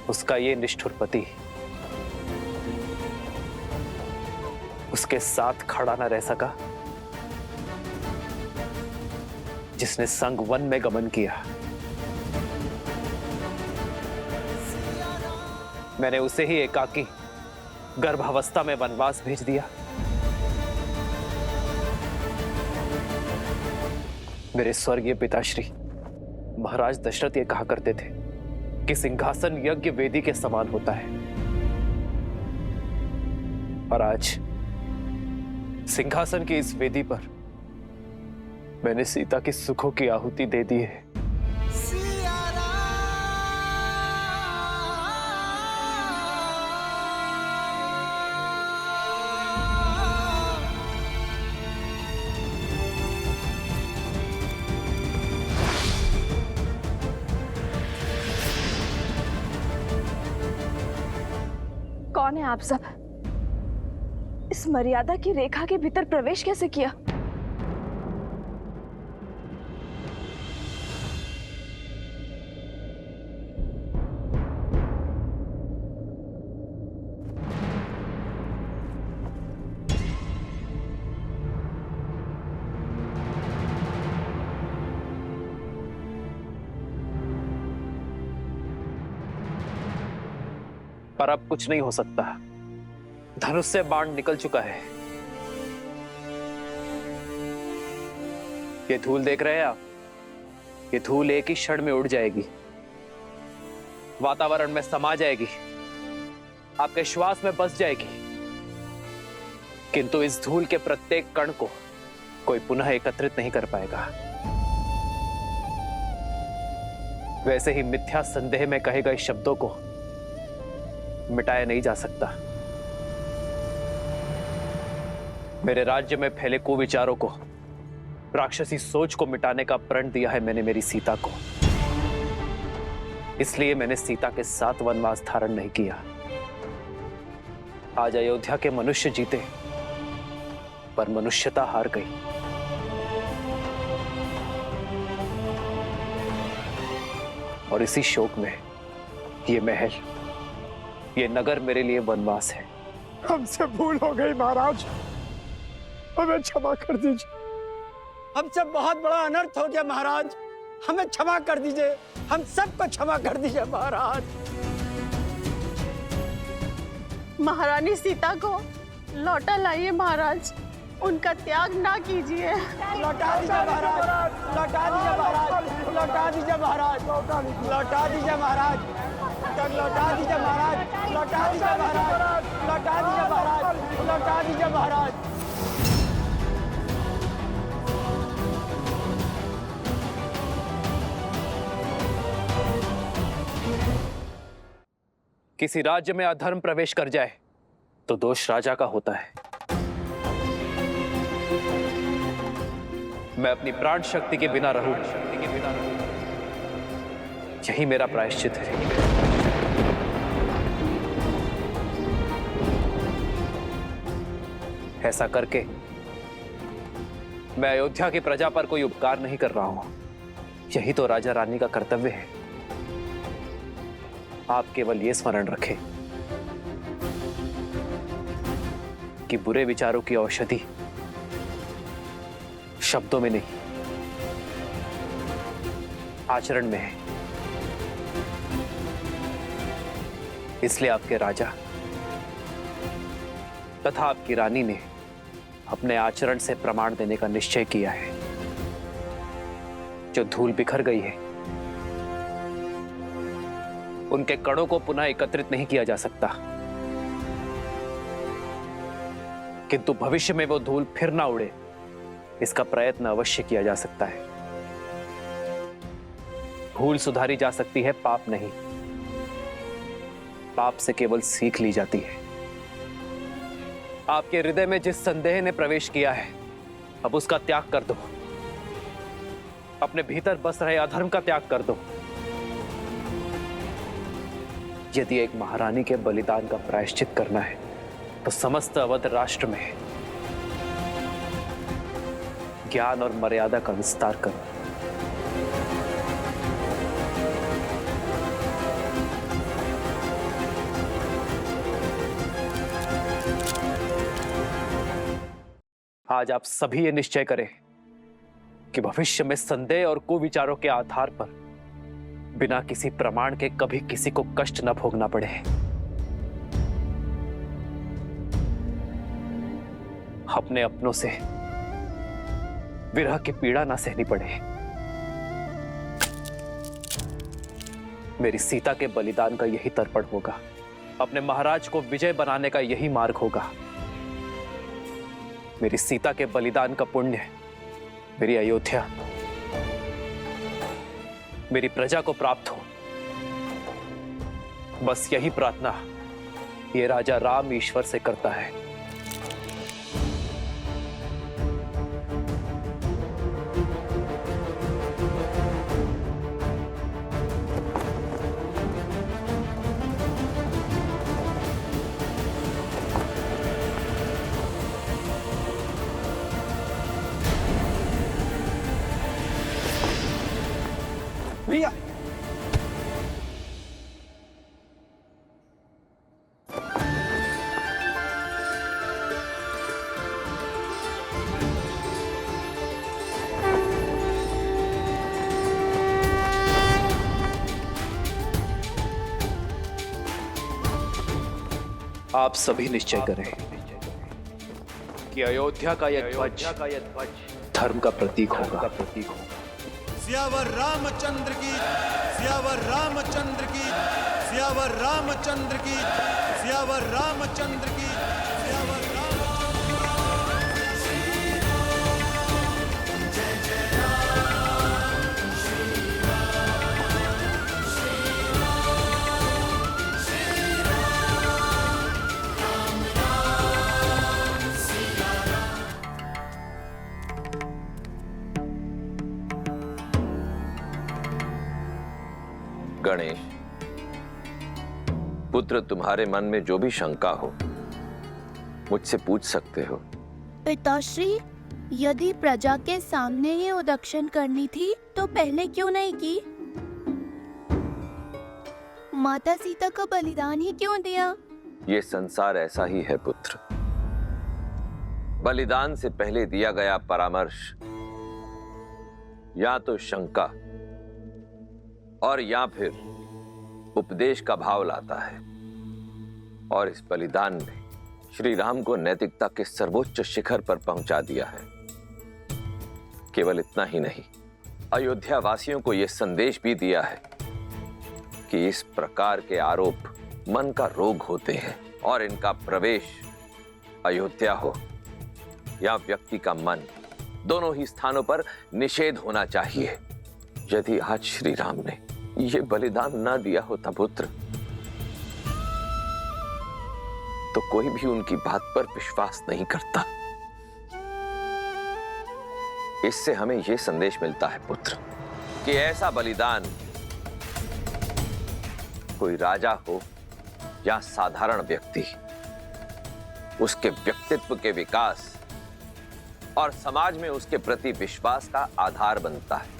उसका ये निष्ठुर पति उसके साथ खड़ा न रह सका, जिसने संग वन में गमन किया। मैंने उसे ही एकाकी गर्भावस्था में वनवास भेज दिया। मेरे स्वर्गीय पिताश्री महाराज दशरथ ये कहा करते थे कि सिंहासन यज्ञ वेदी के समान होता है, और आज सिंहासन की इस वेदी पर मैंने सीता की सुखों की आहुति दे दी है। कौन है आप सब? इस मर्यादा की रेखा के भीतर प्रवेश कैसे किया? पर अब कुछ नहीं हो सकता। धनुष से बाण निकल चुका है। ये धूल देख रहे हैं आप? ये धूल एक ही क्षण में उड़ जाएगी, वातावरण में समा जाएगी, आपके श्वास में बस जाएगी। किंतु इस धूल के प्रत्येक कण को कोई पुनः एकत्रित नहीं कर पाएगा। वैसे ही मिथ्या संदेह में कहे गए शब्दों को मिटाया नहीं जा सकता। मेरे राज्य में फैले कुविचारों को, राक्षसी सोच को मिटाने का प्रण दिया है मैंने मेरी सीता को। इसलिए मैंने सीता के साथ वनवास धारण नहीं किया। आज अयोध्या के मनुष्य जीते, पर मनुष्यता हार गई। और इसी शोक में ये महल, ये नगर मेरे लिए वनवास है। हमसे भूल हो गई महाराज, हमें क्षमा कर दीजिए। हमसे बहुत बड़ा अनर्थ हो गया महाराज, हमें क्षमा कर दीजिए, हम सबको क्षमा कर दीजिए महाराज। महारानी सीता को लौटा लाइए महाराज, उनका त्याग ना कीजिए। लौटा दीजिए महाराज, लौटा दीजिए महाराज, लौटा दीजिए महाराज, लौटा दीजिए महाराज, लौटा दीजिए महाराज, लौटा दीजिए महाराज, लौटा दीजिए महाराज, लौटा दीजिए महाराज। किसी राज्य में अधर्म प्रवेश कर जाए तो दोष राजा का होता है। मैं अपनी प्राण शक्ति के बिना रहूं, यही मेरा प्रायश्चित है। ऐसा करके मैं अयोध्या की प्रजा पर कोई उपकार नहीं कर रहा हूं। यही तो राजा रानी का कर्तव्य है। आप केवल ये स्मरण रखें कि बुरे विचारों की औषधि शब्दों में नहीं, आचरण में है। इसलिए आपके राजा तथा आपकी रानी ने अपने आचरण से प्रमाण देने का निश्चय किया है। जो धूल बिखर गई है, उनके कणों को पुनः एकत्रित नहीं किया जा सकता, किंतु भविष्य में वो धूल फिर ना उड़े, इसका प्रयत्न अवश्य किया जा सकता है। भूल सुधारी जा सकती है, पाप नहीं। पाप से केवल सीख ली जाती है। आपके हृदय में जिस संदेह ने प्रवेश किया है, अब उसका त्याग कर दो। अपने भीतर बस रहे अधर्म का त्याग कर दो। यदि एक महारानी के बलिदान का प्रायश्चित करना है तो समस्त अवध राष्ट्र में ज्ञान और मर्यादा का विस्तार करो। आज आप सभी ये निश्चय करें कि भविष्य में संदेह और कुविचारों के आधार पर बिना किसी प्रमाण के कभी किसी को कष्ट न भोगना पड़े। अपने अपनों से विरह की पीड़ा ना सहनी पड़े। मेरी सीता के बलिदान का यही तर्पण होगा। अपने महाराज को विजय बनाने का यही मार्ग होगा। मेरी सीता के बलिदान का पुण्य मेरी अयोध्या, मेरी प्रजा को प्राप्त हो। बस यही प्रार्थना ये राजा राम ईश्वर से करता है। आप सभी निश्चय करें कि अयोध्या का यह ध्वज धर्म का प्रतीक होगा। सियावर रामचंद्र की, सियावर रामचंद्र की, सियावर रामचंद्र की, सियावर रामचंद्र की, सियावर गणेश पुत्र, तुम्हारे मन में जो भी शंका हो मुझसे पूछ सकते हो। पिताश्री, यदि प्रजा के सामने ये उदक्षिण करनी थी तो पहले क्यों नहीं की? माता सीता का बलिदान ही क्यों दिया? ये संसार ऐसा ही है पुत्र। बलिदान से पहले दिया गया परामर्श या तो शंका और या फिर उपदेश का भाव लाता है, और इस बलिदान ने श्री राम को नैतिकता के सर्वोच्च शिखर पर पहुंचा दिया है। केवल इतना ही नहीं, अयोध्या वासियों को यह संदेश भी दिया है कि इस प्रकार के आरोप मन का रोग होते हैं और इनका प्रवेश अयोध्या हो या व्यक्ति का मन, दोनों ही स्थानों पर निषेध होना चाहिए। यदि आज श्री राम ने ये बलिदान ना दिया होता पुत्र, तो कोई भी उनकी बात पर विश्वास नहीं करता। इससे हमें यह संदेश मिलता है पुत्र कि ऐसा बलिदान कोई राजा हो या साधारण व्यक्ति, उसके व्यक्तित्व के विकास और समाज में उसके प्रति विश्वास का आधार बनता है।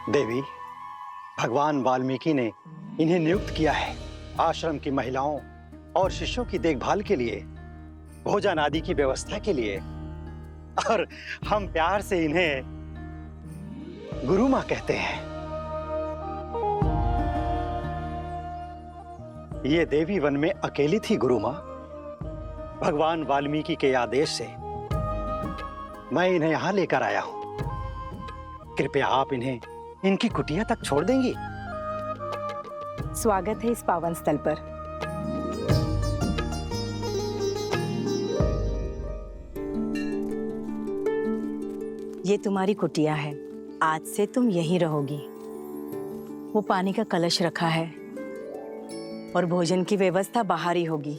देवी, भगवान वाल्मीकि ने इन्हें नियुक्त किया है आश्रम की महिलाओं और शिष्यों की देखभाल के लिए, भोजन आदि की व्यवस्था के लिए, और हम प्यार से इन्हें गुरु माँ कहते हैं। ये देवी वन में अकेली थी गुरु माँ। भगवान वाल्मीकि के आदेश से मैं इन्हें यहां लेकर आया हूं। कृपया आप इन्हें इनकी कुटिया तक छोड़ देंगी? स्वागत है इस पावन स्थल पर। ये तुम्हारी कुटिया है, आज से तुम यहीं रहोगी। वो पानी का कलश रखा है और भोजन की व्यवस्था बाहर ही होगी।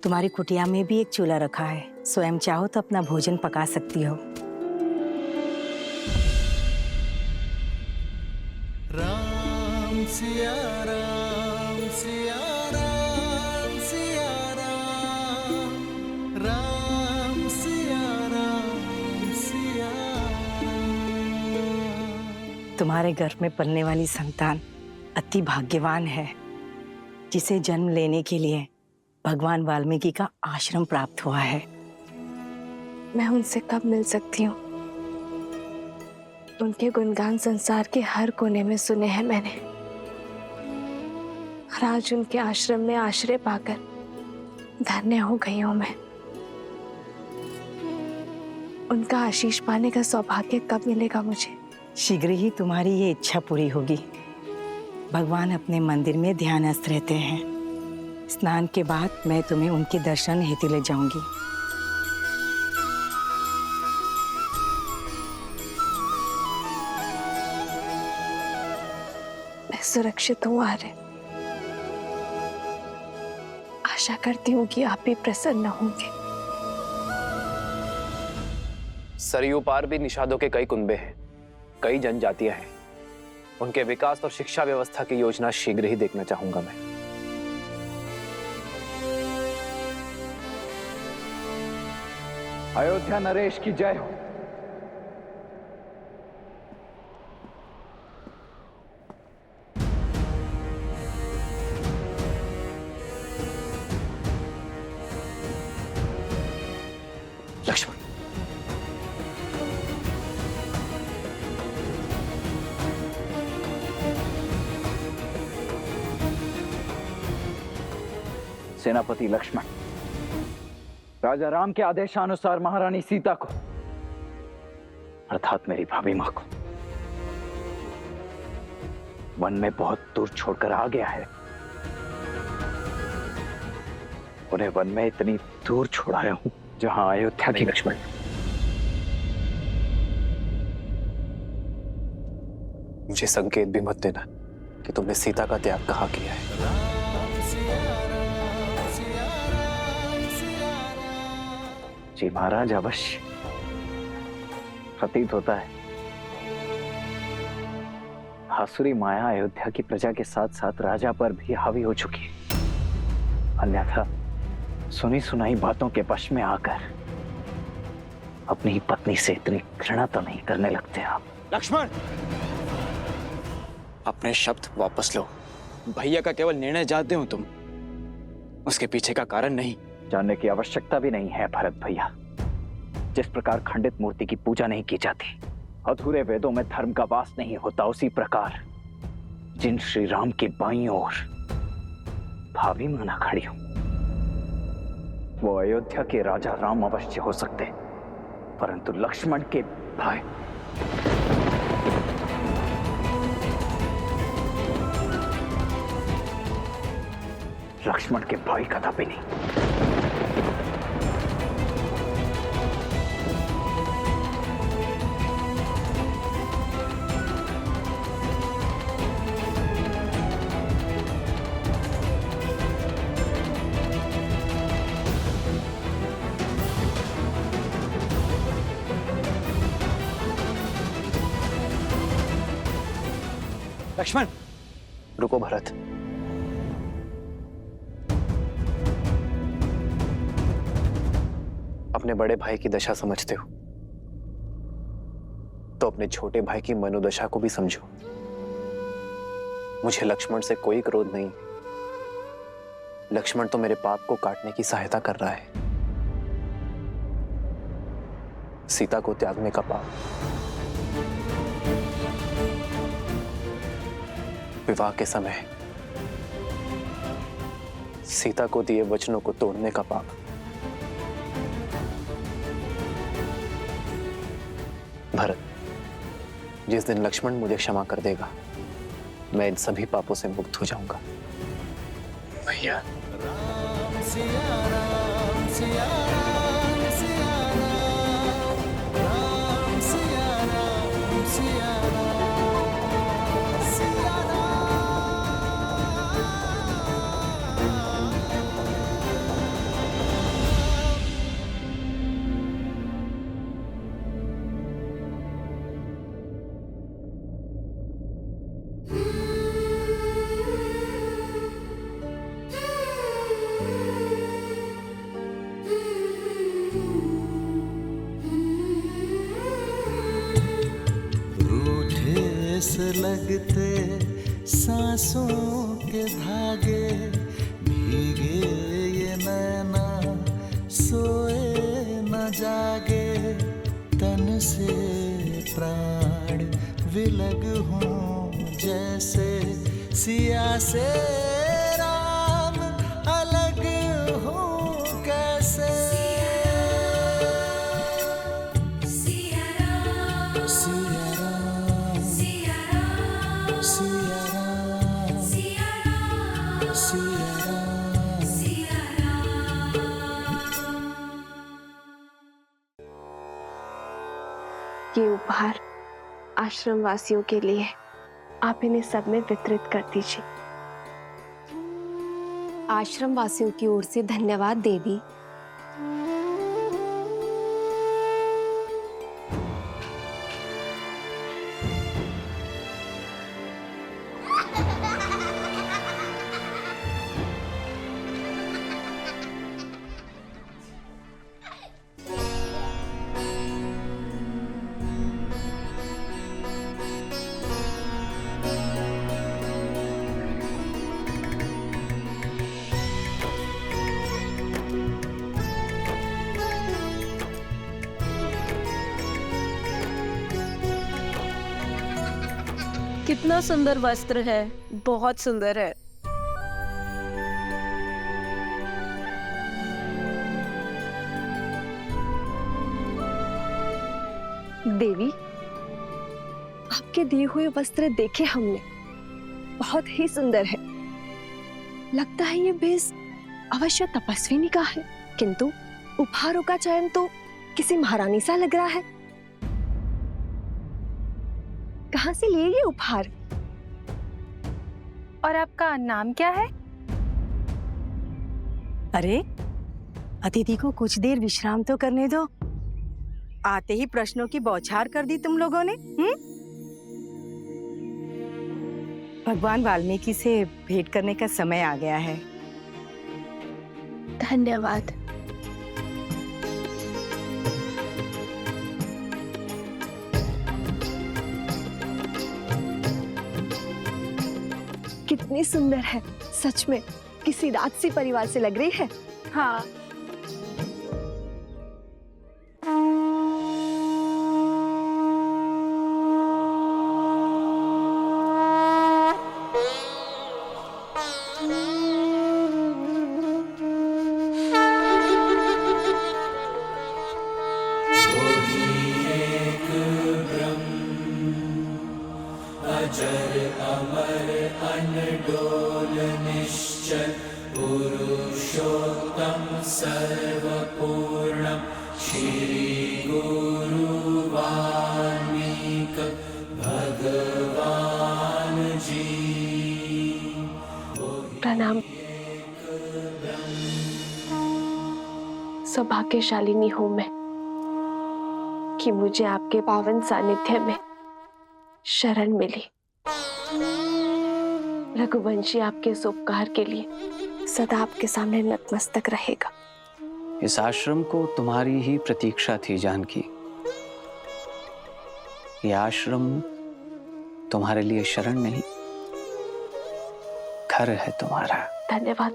तुम्हारी कुटिया में भी एक चूल्हा रखा है, स्वयं चाहो तो अपना भोजन पका सकती हो। राम सिया राम सिया राम सिया राम, राम सिया राम सिया राम। तुम्हारे घर में पलने वाली संतान अति भाग्यवान है, जिसे जन्म लेने के लिए भगवान वाल्मीकि का आश्रम प्राप्त हुआ है। मैं उनसे कब मिल सकती हूँ? उनके गुणगान संसार के हर कोने में सुने हैं मैंने, और आज उनके आश्रम में आश्रय पाकर धन्य हो गई हूँ मैं। उनका आशीष पाने का सौभाग्य कब मिलेगा मुझे? शीघ्र ही तुम्हारी ये इच्छा पूरी होगी। भगवान अपने मंदिर में ध्यानस्थ रहते हैं। स्नान के बाद मैं तुम्हें उनके दर्शन हेतु ले जाऊंगी। मैं सुरक्षित हूँ आर्य। आशा करती हूँ कि आप भी प्रसन्न होंगे। सरयू पार भी निषादों के कई कुनबे हैं, कई जनजातियां हैं। उनके विकास और शिक्षा व्यवस्था की योजना शीघ्र ही देखना चाहूंगा मैं। अयोध्या नरेश की जय हो। लक्ष्मण, सेनापति लक्ष्मण, राजा राम के आदेशानुसार महारानी सीता को अर्थात मेरी भाभी मां को वन में बहुत दूर छोड़कर आ गया है। उन्हें वन में इतनी दूर छोड़ाया हूं जहां अयोध्या की। लक्ष्मण, मुझे संकेत भी मत देना कि तुमने सीता का त्याग कहाँ किया है। जी महाराज, अवश्य प्रतीत होता है आसुरी माया अयोध्या की प्रजा के साथ साथ राजा पर भी हावी हो चुकी है। अन्यथा सुनी सुनाई बातों के वश में आकर अपनी ही पत्नी से इतनी घृणा तो नहीं करने लगते आप। लक्ष्मण, अपने शब्द वापस लो। भैया का केवल निर्णय जानते हो तुम, उसके पीछे का कारण नहीं। जानने की आवश्यकता भी नहीं है भरत भैया। जिस प्रकार खंडित मूर्ति की पूजा नहीं की जाती, अधूरे वेदों में धर्म का वास नहीं होता, उसी प्रकार जिन श्री राम की बाईं ओर भाभी माना खड़ी हूं, वो अयोध्या के राजा राम अवश्य हो सकते, परंतु लक्ष्मण के भाई लक्ष्मण के भाई कदापि नहीं। लक्ष्मण, रुको भरत। अपने बड़े भाई की दशा समझते हो तो अपने छोटे भाई की मनोदशा को भी समझो। मुझे लक्ष्मण से कोई क्रोध नहीं। लक्ष्मण तो मेरे पाप को काटने की सहायता कर रहा है। सीता को त्यागने का पाप, विवाह के समय सीता को दिए वचनों को तोड़ने का पाप, भरत, जिस दिन लक्ष्मण मुझे क्षमा कर देगा, मैं इन सभी पापों से मुक्त हो जाऊंगा। भैया, से लगते सांसों के धागे, भीगे ये नैना सोए न जागे, तन से प्राण विलग हों जैसे सिया से राम अलग हो कैसे। ये उपहार आश्रम वासियों के लिए, आप इन्हें सब में वितरित कर दीजिए। आश्रम वासियों की ओर से धन्यवाद देवी। कितना सुंदर वस्त्र है, बहुत सुंदर है। देवी, आपके दिए हुए वस्त्र देखे हमने, बहुत ही सुंदर है। लगता है ये भेष अवश्य तपस्विनी का है, किंतु उपहारों का चयन तो किसी महारानी सा लग रहा है। कहाँ से लिए ये उपहार? और आपका नाम क्या है? अरे, अतिथि को कुछ देर विश्राम तो करने दो। आते ही प्रश्नों की बौछार कर दी तुम लोगों ने। भगवान वाल्मीकि से भेंट करने का समय आ गया है। धन्यवाद। कितनी सुंदर है, सच में किसी राजसी परिवार से लग रही है। हाँ। अजर अमर अनडोल निश्चल पुरुषोत्तम सर्वपूर्णम श्री गुरु वाल्मीक भगवान जी। प्रणाम। सौभाग्यशालिनी हूं मैं कि मुझे आपके पावन सानिध्य में शरण मिली। रघुवंशी आपके इस उपकार के लिए सदा आपके सामने नतमस्तक रहेगा। इस आश्रम को तुम्हारी ही प्रतीक्षा थी जानकी। ये आश्रम तुम्हारे लिए शरण नहीं, घर है तुम्हारा। धन्यवाद।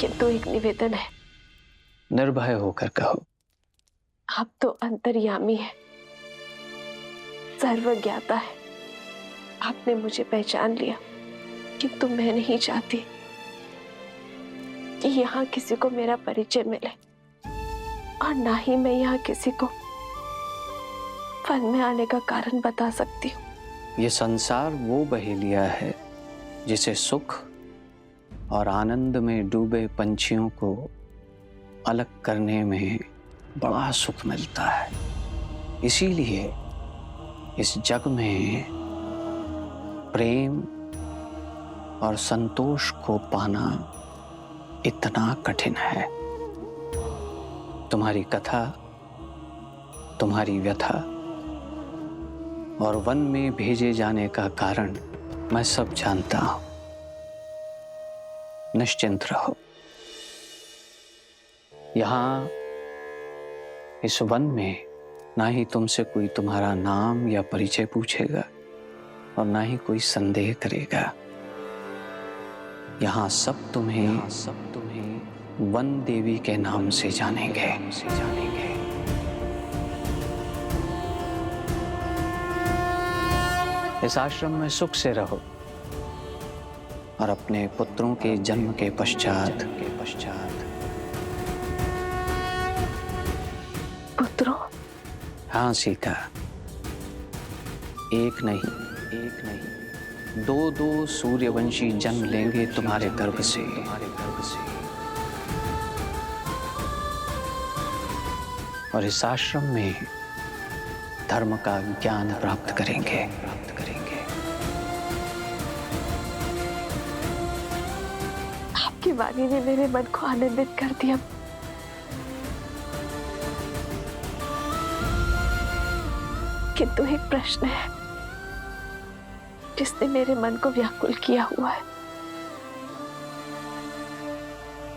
किंतु एक निवेदन है। निर्भय होकर कहो। आप तो अंतर्यामी है, सर्वज्ञाता है। आपने मुझे पहचान लिया, किंतु मैं नहीं चाहती कि यहाँ किसी को मेरा परिचय मिले, और ना ही मैं यहाँ किसी को वन में आने का कारण बता सकती हूँ। ये संसार वो बहेलिया है जिसे सुख और आनंद में डूबे पंछियों को अलग करने में बड़ा सुख मिलता है। इसीलिए इस जग में प्रेम और संतोष को पाना इतना कठिन है। तुम्हारी कथा, तुम्हारी व्यथा और वन में भेजे जाने का कारण मैं सब जानता हूं। निश्चिंत रहो। यहां इस वन में ना ही तुमसे कोई तुम्हारा नाम या परिचय पूछेगा और ना ही कोई संदेह करेगा। यहाँ सब तुम्हें वन देवी के नाम से जानेंगे। इस आश्रम में सुख से रहो और अपने पुत्रों के जन्म के पश्चात पुत्रों? हाँ सीता, एक नहीं दो सूर्यवंशी जन्म लेंगे तुम्हारे गर्भ से। और इस आश्रम में धर्म का ज्ञान प्राप्त करेंगे। आपकी वाणी ने मेरे मन को आनंदित कर दिया। किंतु एक प्रश्न है जिसने मेरे मन को व्याकुल किया हुआ है।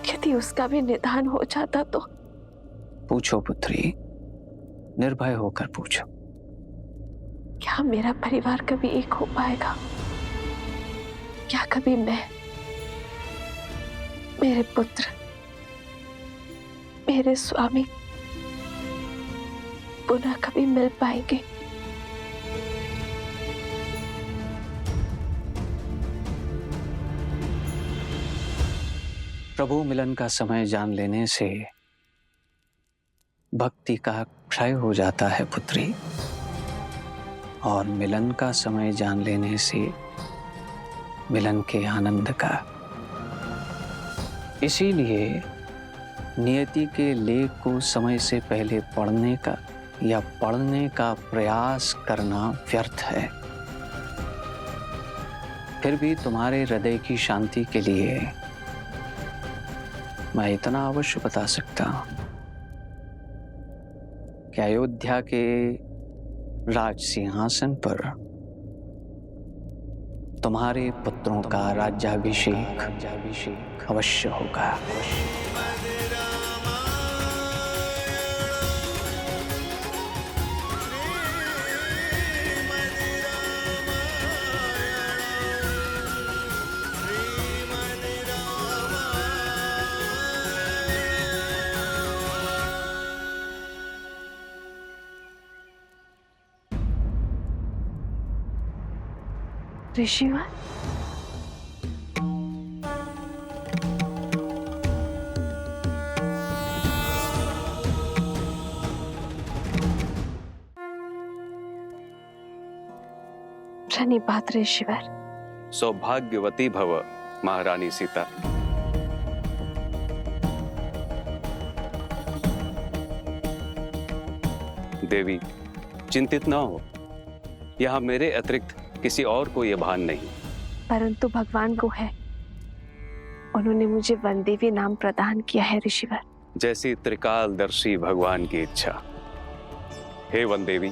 यदि उसका भी निदान हो जाता तो। पूछो पुत्री, निर्भय होकर पूछो। क्या मेरा परिवार कभी एक हो पाएगा? क्या कभी मैं, मेरे पुत्र, मेरे स्वामी पुनः कभी मिल पाएंगे? प्रभु मिलन का समय जान लेने से भक्ति का क्षय हो जाता है पुत्री, और मिलन का समय जान लेने से मिलन के आनंद का। इसीलिए नियति के लेख को समय से पहले पढ़ने का या पढ़ने का प्रयास करना व्यर्थ है। फिर भी तुम्हारे हृदय की शांति के लिए मैं इतना अवश्य बता सकता हूं कि अयोध्या के राज सिंहासन पर तुम्हारे पुत्रों का राज्याभिषेक अवश्य होगा। ऋषिवर, धन्यवाद ऋषिवर। सौभाग्यवती भव महारानी सीता। देवी चिंतित न हो, यहाँ मेरे अतिरिक्त किसी और को यह भान नहीं। परंतु भगवान को है, उन्होंने मुझे वनदेवी नाम प्रदान किया है ऋषिवर। जैसी त्रिकालदर्शी भगवान की इच्छा। हे वनदेवी,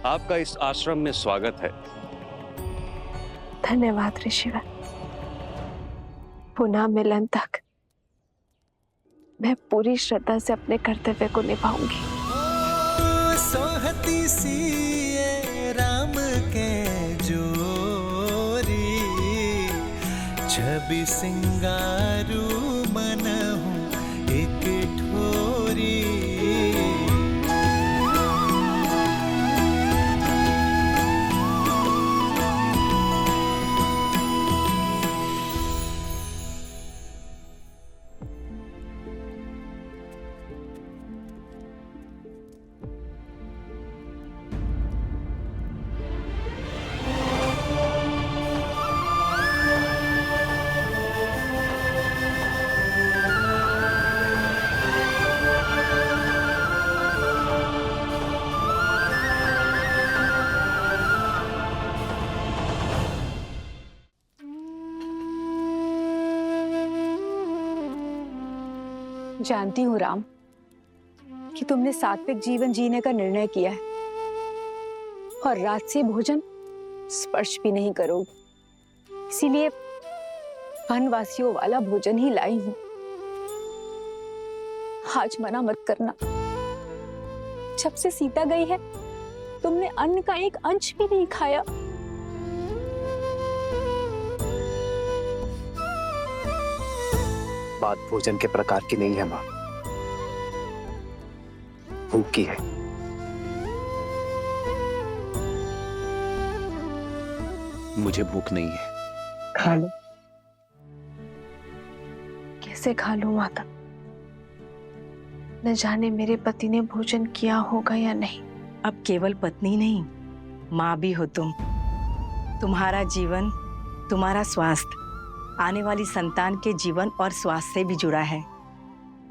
आपका इस आश्रम में स्वागत है। धन्यवाद ऋषिवर। पुनः मिलन तक मैं पूरी श्रद्धा से अपने कर्तव्य को निभाऊंगी। सोहती सी राम के जोरी, छवि सिंगारू मन हूँ एक ठोरी। जानती हूँ राम कि तुमने सात्विक जीवन जीने का निर्णय किया है और राजसी भोजन स्पर्श भी नहीं करोगे, इसीलिए वनवासियों वाला भोजन ही लाई हूँ। आज मना मत करना। जब से सीता गई है तुमने अन्न का एक अंश भी नहीं खाया। बात भोजन के प्रकार की नहीं है मां, भूख की है। मुझे भूख नहीं है। खा लो। कैसे खा लूं माता? न जाने मेरे पति ने भोजन किया होगा या नहीं। अब केवल पत्नी नहीं, माँ भी हो तुम। तुम्हारा जीवन, तुम्हारा स्वास्थ्य आने वाली संतान के जीवन और स्वास्थ्य से भी जुड़ा है,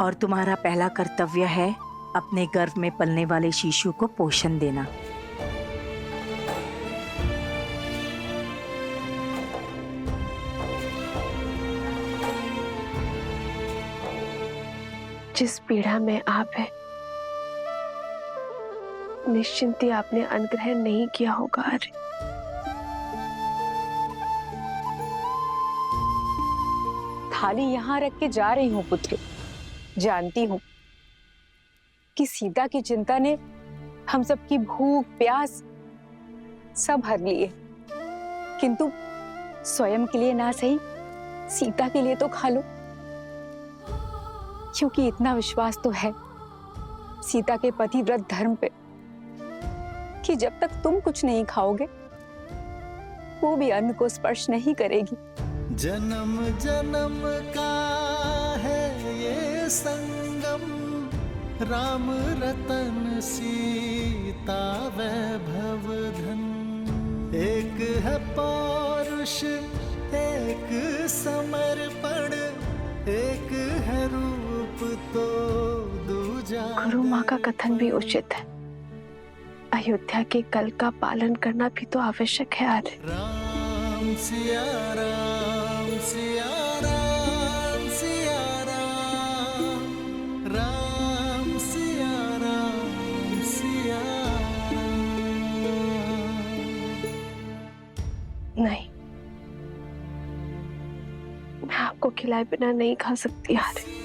और तुम्हारा पहला कर्तव्य है अपने गर्भ में पलने वाले शिशु को पोषण देना। जिस पीड़ा में आप हैं, निश्चिंती आपने अनुग्रह नहीं किया होगा। अरे थाली यहाँ रख के जा रही हूँ पुत्र। जानती हूँ कि सीता की चिंता ने हम सबकी भूख प्यास सब हर लिए, किंतु स्वयं के लिए ना सही, सीता के लिए तो खा लो, क्योंकि इतना विश्वास तो है सीता के पतिव्रत धर्म पे कि जब तक तुम कुछ नहीं खाओगे वो भी अन्न को स्पर्श नहीं करेगी। जन्म जन्म का है ये संगम, राम रतन सीता वैभव धन। एक है पौरुष एक समर्पण, एक है रूप तो दूजा। गुरु माँ का कथन भी उचित है, अयोध्या के कल का पालन करना भी तो आवश्यक है। आर्य राम सिया राम सिया राम सिया राम, राम सिया राम सिया नहीं, मैं आपको खिलाए बिना नहीं खा सकती आर्य।